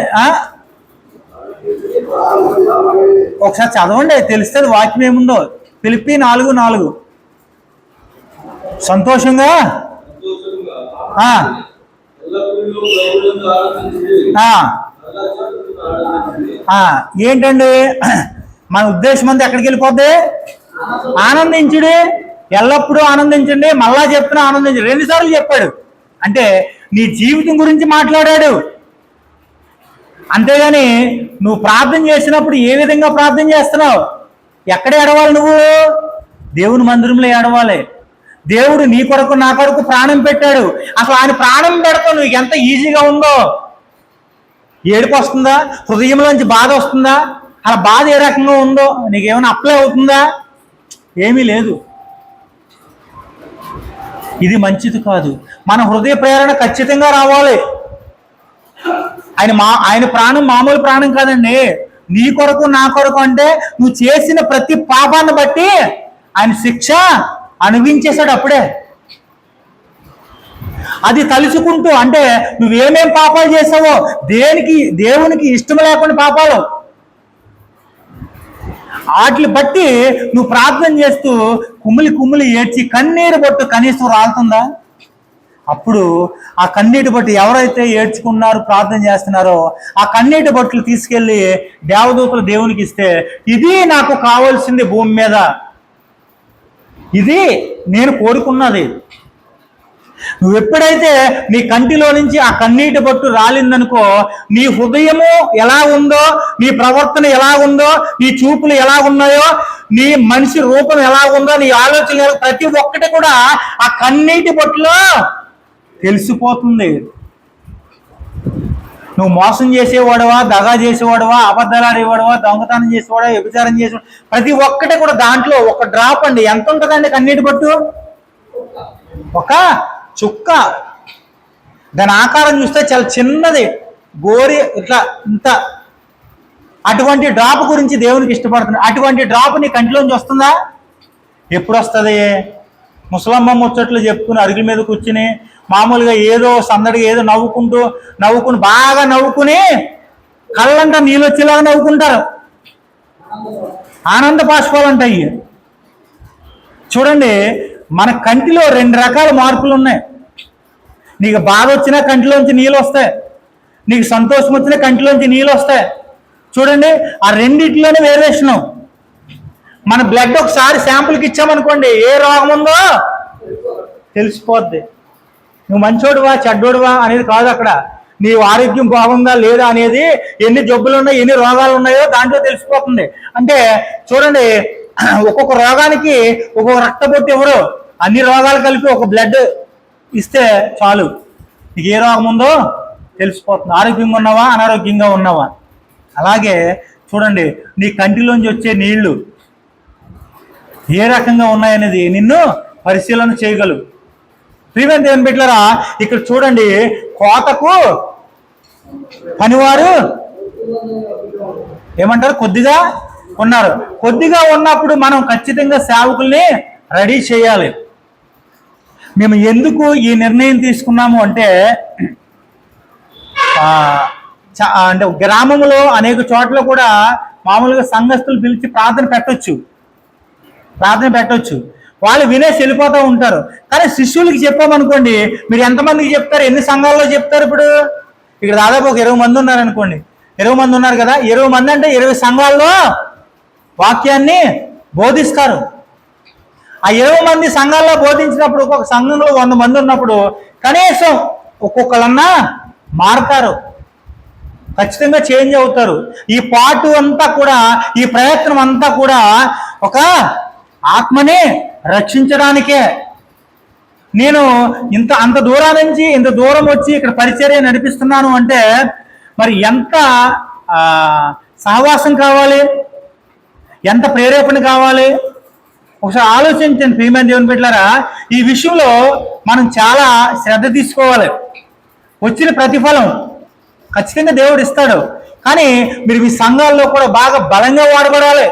ఒకసారి చదవండి, తెలుస్తుంది వాక్యం ఏముందో. ఫిలిప్పీ 4:4. సంతోషంగా ఆ, ఎల్లప్పుడూ ప్రభువునందు ఆనందించుడి. ఆ, అలా చేస్తున్న ఆనందించుడి. ఏంటండి మన ఉద్దేశం అంతా ఎక్కడికి వెళ్ళిపోద్ది? ఆనందించుడి, ఎల్లప్పుడూ ఆనందించండి. మళ్ళా చెప్తున్నా ఆనందించండి, 2 సార్లు చెప్పాడు. అంటే నీ జీవితం గురించి మాట్లాడాడు. అంతేగాని నువ్వు ప్రార్థన చేసినప్పుడు ఏ విధంగా ప్రార్థన చేస్తున్నావు? ఎక్కడ ఏడవాలి? నువ్వు దేవుని మందిరంలో ఏడవాలి. దేవుడు నీ కొరకు నా కొరకు ప్రాణం పెట్టాడు. అసలు ఆయన ప్రాణం పెడతావు నువ్వు ఎంత ఈజీగా ఉందో. ఏడుపు వస్తుందా? హృదయంలోంచి బాధ వస్తుందా? అలా బాధ ఏ రకంగా ఉందో నీకేమైనా అప్లై అవుతుందా? ఏమీ లేదు. ఇది మంచిది కాదు. మన హృదయ ప్రేరణ ఖచ్చితంగా రావాలి. ఆయన ప్రాణం మామూలు ప్రాణం కాదండి. నీ కొరకు నా కొరకు అంటే నువ్వు చేసిన ప్రతి పాపాన్ని బట్టి ఆయన శిక్ష అనుభవించేశాడు అప్పుడే. అది తలుచుకుంటూ, అంటే నువ్వేమేం పాపాలు చేసావో, దేవునికి ఇష్టం లేకుండా పాపాలు, వాటిని బట్టి నువ్వు ప్రార్థన చేస్తూ కుమిలి కుమిలి ఏడ్చి కన్నీరు బొట్టు కనీసం రాలుతుందా? అప్పుడు ఆ కన్నీటి బొట్టు ఎవరైతే ఏడ్చుకున్నారో ప్రార్థన చేస్తున్నారో ఆ కన్నీటి బొట్లు తీసుకెళ్ళి దేవదూతలు దేవునికి ఇస్తే, ఇది నాకు కావాల్సింది భూమి మీద, ఇది నేను కోరుకున్నది. నువ్వు ఎప్పుడైతే నీ కంటిలో నుంచి ఆ కన్నీటి బొట్టు రాలిందనుకో, నీ హృదయము ఎలా ఉందో, నీ ప్రవర్తన ఎలా ఉందో, నీ చూపులు ఎలా ఉన్నాయో, నీ మనిషి రూపం ఎలా ఉందో, నీ ఆలోచన ప్రతి ఒక్కటి కూడా ఆ కన్నీటి బొట్టులో తెలిసిపోతుంది. నువ్వు మోసం చేసేవాడవా, దగా చేసేవాడవా, అబద్ధాలు ఆడేవాడవా, దొంగతనం చేసేవాడా, వ్యభిచారం చేసేవాడు, ప్రతి ఒక్కటి కూడా దాంట్లో ఒక డ్రాప్ అండి. ఎంత ఉంటుందండి కన్నీటి బొట్టు? ఒక చుక్క. దాని ఆకారం చూస్తే చాలా చిన్నది, గోరి ఇట్లా ఇంత. అటువంటి డ్రాప్ గురించి దేవునికి ఇష్టపడుతుంది. అటువంటి డ్రాప్ నీ కంటిలోంచి వస్తుందా? ఎప్పుడు వస్తుంది? ముసలమ్మ ముచ్చట్లు చెప్పుకుని అరుగుల మీద కూర్చుని మామూలుగా ఏదో సందడిగా ఏదో నవ్వుకుని బాగా నవ్వుకుని కళ్ళంట నీళ్ళు వచ్చేలాగా నవ్వుకుంటారు. ఆనంద బాష్పాలు అంటాయి. చూడండి, మన కంటిలో 2 రకాల మార్పులు ఉన్నాయి. నీకు బాధ వచ్చినా కంటిలోంచి నీళ్ళు వస్తాయి, నీకు సంతోషం వచ్చినా కంటిలోంచి నీళ్ళు వస్తాయి. చూడండి, ఆ రెండిట్లోనే వేరియేషను. మన బ్లడ్ ఒకసారి శాంపుల్కి ఇచ్చామనుకోండి, ఏ రోగం ఉందో తెలిసిపోద్ది. నువ్వు మంచోడువా చెడ్డోడువా అనేది కాదు అక్కడ. నీ ఆరోగ్యం బాగుందా లేదా అనేది, ఎన్ని జబ్బులు ఉన్నాయో, ఎన్ని రోగాలు ఉన్నాయో దాంట్లో తెలిసిపోతుంది. అంటే చూడండి, ఒక్కొక్క రోగానికి ఒక్కొక్క రక్తబొట్టు ఎవరు, అన్ని రోగాలు కలిపి ఒక బ్లడ్ ఇస్తే చాలు, నీకు ఏ రోగం ఉందో తెలిసిపోతుంది. ఆరోగ్యంగా ఉన్నావా, అనారోగ్యంగా ఉన్నావా. అలాగే చూడండి, నీ కంటిలోంచి వచ్చే నీళ్లు ఏ రకంగా ఉన్నాయనేది నిన్ను పరిశీలన చేయగలవు. ప్రియమైన దేవుని బిడ్డలారా, ఇక్కడ చూడండి, కోతకు పనివారు ఏమంటారు? కొద్దిగా ఉన్నారు. కొద్దిగా ఉన్నప్పుడు మనం ఖచ్చితంగా సేవకుల్ని రెడీ చేయాలి. మేము ఎందుకు ఈ నిర్ణయం తీసుకున్నాము అంటే, అంటే గ్రామంలో అనేక చోట్ల కూడా మామూలుగా సంఘస్థులు పిలిచి ప్రార్థన పెట్టొచ్చు. వాళ్ళు వినేసి వెళ్ళిపోతూ ఉంటారు. కానీ శిష్యులకి చెప్పామనుకోండి, మీరు ఎంతమందికి చెప్తారు? ఎన్ని సంఘాల్లో చెప్తారు? ఇప్పుడు ఇక్కడ దాదాపు ఒక 20 మంది ఉన్నారనుకోండి. 20 మంది ఉన్నారు కదా, 20 మంది అంటే 20 సంఘాల్లో వాక్యాన్ని బోధిస్తారు. ఆ 20 మంది సంఘాల్లో బోధించినప్పుడు, ఒక్కొక్క సంఘంలో 100 మంది ఉన్నప్పుడు కనీసం ఒక్కొక్కళ్ళన్నా మారుతారు, ఖచ్చితంగా చేంజ్ అవుతారు. ఈ పాటు అంతా కూడా, ఈ ప్రయత్నం అంతా కూడా ఒక ఆత్మని రక్షించడానికే. నేను అంత దూరం నుంచి ఇంత దూరం వచ్చి ఇక్కడ పరిచర్య నడిపిస్తున్నాను అంటే మరి ఎంత సహవాసం కావాలి, ఎంత ప్రేరేపణ కావాలి? ఒకసారి ఆలోచించండి ప్రియమైన దేవుని బిడ్డలారా. ఈ విషయంలో మనం చాలా శ్రద్ధ తీసుకోవాలి. వచ్చిన ప్రతిఫలం ఖచ్చితంగా దేవుడు ఇస్తాడు. కానీ మీరు మీ సంఘాల్లో కూడా బాగా బలంగా వాడబడాలి.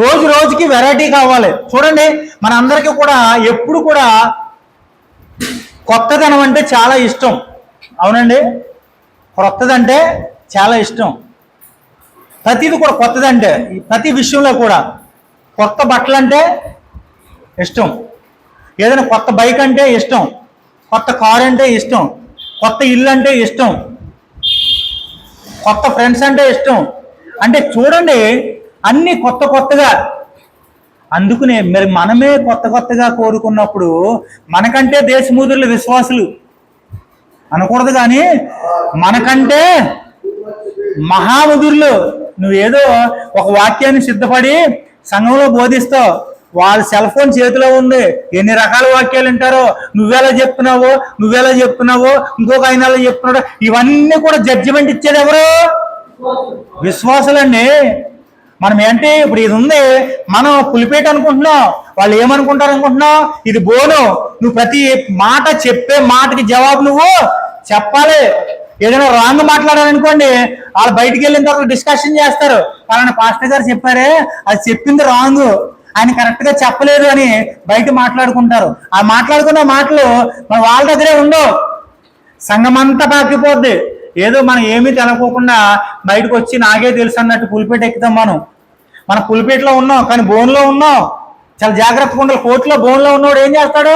రోజు రోజుకి వెరైటీ కావాలి. చూడండి, మన అందరికీ కూడా ఎప్పుడు కూడా కొత్తదనం అంటే చాలా ఇష్టం. అవునండి, కొత్తదంటే చాలా ఇష్టం. ప్రతిది కూడా కొత్తదంటే, ప్రతి విషయంలో కూడా కొత్త బట్టలు అంటే ఇష్టం, ఏదైనా కొత్త బైక్ అంటే ఇష్టం, కొత్త కారు అంటే ఇష్టం, కొత్త ఇల్లు అంటే ఇష్టం, కొత్త ఫ్రెండ్స్ అంటే ఇష్టం. అంటే చూడండి, అన్నీ కొత్త కొత్తగా. అందుకనే మరి మనమే కొత్త కొత్తగా కోరుకున్నప్పుడు మనకంటే దేశముద్రులు విశ్వాసులు అనకూడదు, కానీ మనకంటే మహాముదుర్లు. నువ్వేదో ఒక వాక్యాన్ని సిద్ధపడి సంఘంలో బోధిస్తావు, వాళ్ళ సెల్ ఫోన్ చేతిలో ఉంది, ఎన్ని రకాల వాక్యాలు వింటారో, నువ్వెలా చెప్తున్నావో ఇంకొక ఆయన ఎలా చెప్తున్నాడో, ఇవన్నీ కూడా జడ్జిమెంట్ ఇచ్చేది ఎవరు? విశ్వాసులండి. మనం ఏంటి, ఇప్పుడు ఇది ఉంది, మనం పులిపేట అనుకుంటున్నాం, వాళ్ళు ఏమనుకుంటారు అనుకుంటున్నాం, ఇది బోను. నువ్వు ప్రతి మాట చెప్పే మాటకి జవాబు నువ్వు చెప్పాలి. ఏదైనా రాంగ్ మాట్లాడాలనుకోండి, వాళ్ళు బయటికి వెళ్ళిన తర్వాత డిస్కషన్ చేస్తారు, పలానా పాస్టర్ గారు చెప్పారే అది చెప్పింది రాంగ్, ఆయన కరెక్ట్గా చెప్పలేదు అని బయట మాట్లాడుకుంటారు. ఆ మాట్లాడుకున్న మాటలు మన వాళ్ళ దగ్గరే ఉండవు, సంఘమంతా పాకిపోద్ది. ఏదో మనం ఏమీ తెలకోకుండా బయటకు వచ్చి నాకే తెలుసు అన్నట్టు పులిపేట ఎక్కుతాం. మన పులిపేటలో ఉన్నాం కానీ బోన్లో ఉన్నాం. చాలా జాగ్రత్తగా ఉండాలి. కోర్టులో బోన్లో ఉన్నవాడు ఏం చేస్తాడు,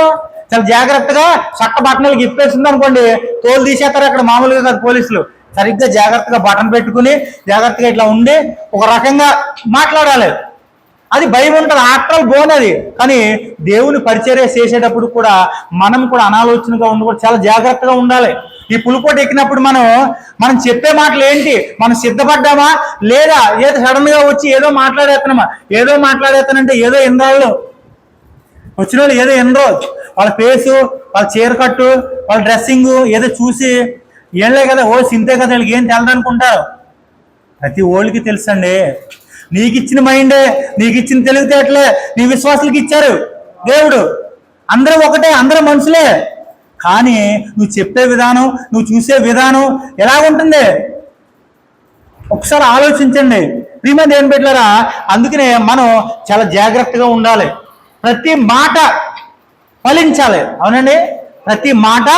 చాలా జాగ్రత్తగా చట్ట బట్టనలు గిప్పేసింది అనుకోండి, తోలు తీసేస్తారు అక్కడ. మామూలుగా కాదు, పోలీసులు సరిగ్గా జాగ్రత్తగా బటన్ పెట్టుకుని జాగ్రత్తగా ఇట్లా ఉండి ఒక రకంగా మాట్లాడాలి. అది భయం ఉంటుంది, ఆఫ్టర్ ఆల్ బోన్ అది. కానీ దేవుని పరిచర్య చేసేటప్పుడు కూడా మనం కూడా అనాలోచనగా ఉండకూడదు, చాలా జాగ్రత్తగా ఉండాలి. ఈ పులిపోటు ఎక్కినప్పుడు మనం చెప్పే మాటలు ఏంటి, మనం సిద్ధపడ్డామా లేదా, ఏదో సడన్ గా వచ్చి ఏదో మాట్లాడేస్తున్నామా, ఏదో మాట్లాడేస్తానంటే ఏదో ఎన్నాళ్ళు వచ్చిన వాళ్ళు ఏదో ఎన్నరో వాళ్ళ ఫేసు, వాళ్ళ చీర కట్టు, వాళ్ళ డ్రెస్సింగ్ ఏదో చూసి ఏళ్ళే కదా, ఓ సింతే కదా, వీళ్ళకి ఏం తెలదనుకుంటారు. ప్రతి ఓళ్ళకి తెలుసండి. నీకు ఇచ్చిన మైండే, నీకు ఇచ్చిన తెలివితేటలే నీ విశ్వాసులకి ఇచ్చారు దేవుడు. అందరూ ఒకటే, అందరూ మనుషులే. కానీ నువ్వు చెప్పే విధానం, నువ్వు చూసే విధానం ఎలా ఉంటుంది ఒకసారి ఆలోచించండి. ప్రియమైన దేవుని బిడ్డలారా, అందుకనే మనం చాలా జాగ్రత్తగా ఉండాలి. ప్రతి మాట ఫలించాలి. అవునండి, ప్రతి మాట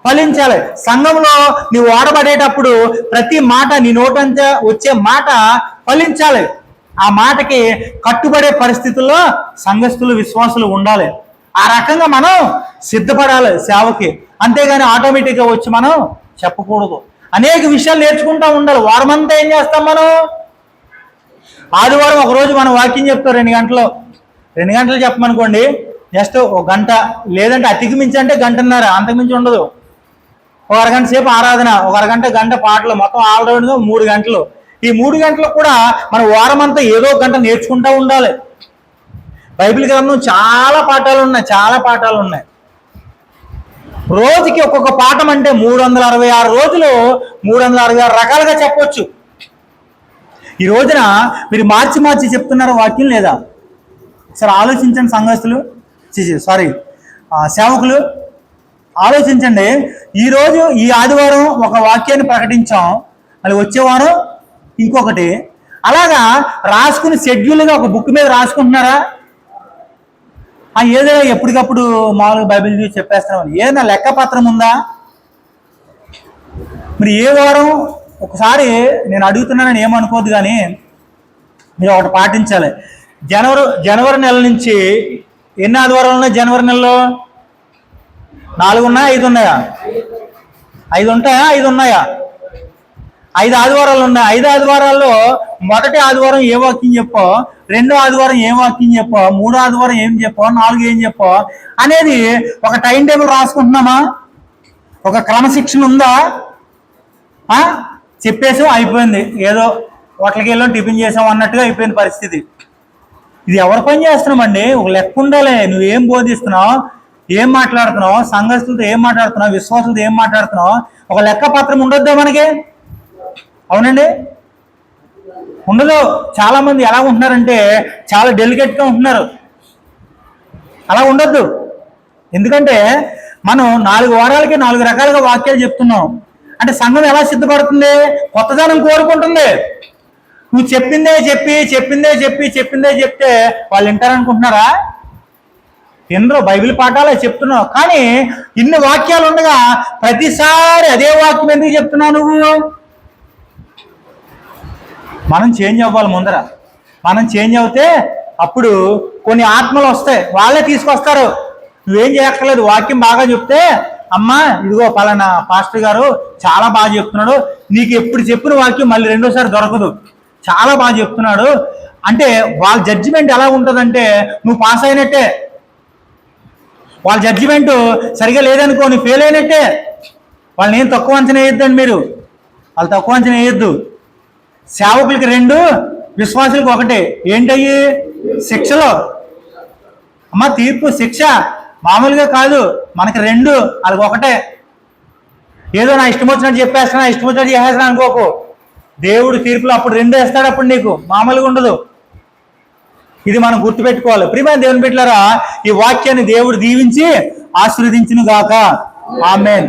ఫలించాలి. సంఘంలో నీవు వాడబడేటప్పుడు ప్రతి మాట, నీ నోటంతా వచ్చే మాట ఫలించాలి. ఆ మాటకి కట్టుబడే పరిస్థితుల్లో సంఘస్థులు, విశ్వాసులు ఉండాలి. ఆ రకంగా మనం సిద్ధపడాలి సేవకి. అంతేగాని ఆటోమేటిక్గా వచ్చి మనం చెప్పకూడదు. అనేక విషయాలు నేర్చుకుంటూ ఉండాలి. వారమంతా ఏం చేస్తాం మనం, ఆదివారం ఒకరోజు మనం వాక్యం చెప్తాం 2 గంటలు చెప్పమనుకోండి, జస్ట్ 1 గంట, లేదంటే అతికి మించి అంటే 1 గంటన్నర, అంతకుమించి ఉండదు. 1 అరగంట సేపు ఆరాధన, 1 అరగంట, గంట పాటలు, మొత్తం ఆల్రౌండ్గా 3 గంటలు. ఈ 3 గంటలకు కూడా మన వారమంతా ఏదో 1 గంట నేర్చుకుంటూ ఉండాలి. బైబిల్ గ్రంథం చాలా పాఠాలు ఉన్నాయి. రోజుకి ఒక్కొక్క పాఠం అంటే 366 రోజులు 366 రకాలుగా చెప్పవచ్చు. ఈ రోజున మీరు మార్చి చెప్తున్నారు వాక్యం లేదా? సరే ఆలోచించండి సంఘస్థులు, సేవకులు ఆలోచించండి. ఈరోజు ఈ ఆదివారం ఒక వాక్యాన్ని ప్రకటించాం, మళ్ళీ వచ్చే వారం ఇంకొకటి, అలాగా రాసుకుని షెడ్యూల్గా ఒక బుక్ మీద రాసుకుంటున్నారా? ఏదో ఎప్పటికప్పుడు మామూలుగా బైబిల్ చూసి చెప్పేస్తామని ఏదైనా లెక్కపత్రం ఉందా? మీరు ఏ వారం ఒకసారి నేను అడుగుతున్నానని ఏమనుకోవద్దు, కానీ మీరు ఒకటి పాటించాలి. జనవరి నెల నుంచి ఎన్ని ఆదివారాలు ఉన్నాయి? జనవరి నెలలో 4 ఉన్నాయా, 5 ఉన్నాయా? 5 ఉంటాయా, 5 ఉన్నాయా? 5 ఆదివారాలు ఉన్నాయి. 5 ఆదివారాల్లో మొదటి ఆదివారం ఏ వాక్యం చెప్పో, 2వ ఆదివారం ఏం వాక్యం చెప్పో, 3వ ఆదివారం ఏం చెప్పో, 4 ఏం చెప్పో అనేది ఒక టైం టేబుల్ రాసుకుంటున్నామా? ఒక క్రమశిక్షణ ఉందా? చెప్పేసాం, అయిపోయింది, ఏదో హోటల్కి వెళ్ళాం, టిఫిన్ చేసాం అన్నట్టుగా అయిపోయింది పరిస్థితి. ఇది ఎవరి పని చేస్తున్నామండి? ఒక లెక్క ఉండాలి. నువ్వేం బోధిస్తున్నావు, ఏం మాట్లాడుతున్నావు, సంఘస్థులతో ఏం మాట్లాడుతున్నావు, విశ్వాసులతో ఏం మాట్లాడుతున్నావు, ఒక లెక్క పత్రం ఉండొద్దా మనకి? అవునండి, ఉండదు. చాలా మంది ఎలా ఉంటున్నారంటే చాలా డెలికేట్గా ఉంటున్నారు. అలా ఉండొద్దు. ఎందుకంటే మనం 4 వారాలకి 4 రకాలుగా వాక్యాలు చెప్తున్నాం. అంటే సంఘం ఎలా సిద్ధపడుతుంది? కొత్తదనం కోరుకుంటుంది. నువ్వు చెప్పిందే చెప్తే వాళ్ళు వింటారనుకుంటున్నారా? వినరు. బైబిల్ పాఠాలే చెప్తున్నావు, కానీ ఇన్ని వాక్యాలు ఉండగా ప్రతిసారి అదే వాక్యం ఎందుకు చెప్తున్నావు నువ్వు? మనం చేంజ్ అవ్వాలి ముందర. మనం చేంజ్ అవుతే అప్పుడు కొన్ని ఆత్మలు వస్తాయి, వాళ్ళే తీసుకొస్తారు. నువ్వేం చేయక్కర్లేదు. వాక్యం బాగా చెప్తే, అమ్మా ఇదిగో పలానా పాస్టర్ గారు చాలా బాగా చెప్తున్నాడు, నీకు ఎప్పుడు చెప్పిన వాక్యం మళ్ళీ రెండోసారి దొరకదు, చాలా బాగా చెప్తున్నాడు అంటే వాళ్ళ జడ్జిమెంట్ ఎలా ఉంటుందంటే నువ్వు పాస్ అయినట్టే. వాళ్ళ జడ్జిమెంట్ సరిగా లేదనుకో నువ్వు ఫెయిల్ అయినట్టే. వాళ్ళని ఏం తక్కువ అంచనా వేయొద్దండి మీరు, వాళ్ళు తక్కువ అంచనా వేయొద్దు. సేవకులకి 2, విశ్వాసులకు 1. ఏంటయ్యి? శిక్షలో. అమ్మ తీర్పు శిక్ష మామూలుగా కాదు, మనకి 2, వాళ్ళకి 1. ఏదో నా ఇష్టం వచ్చినట్టు చెప్పేస్తున్నా, ఇష్టం వచ్చినట్టు చేసేస్తున్నా అనుకోకు. దేవుడు తీర్పులో అప్పుడు 2 వేస్తాడు, అప్పుడు నీకు మామూలుగా ఉండదు. ఇది మనం గుర్తుపెట్టుకోవాలి. ప్రియమైన దేవుని బిడ్డలారా, ఈ వాక్యాన్ని దేవుడు దీవించి ఆశీర్వదించును గాక. ఆమేన్.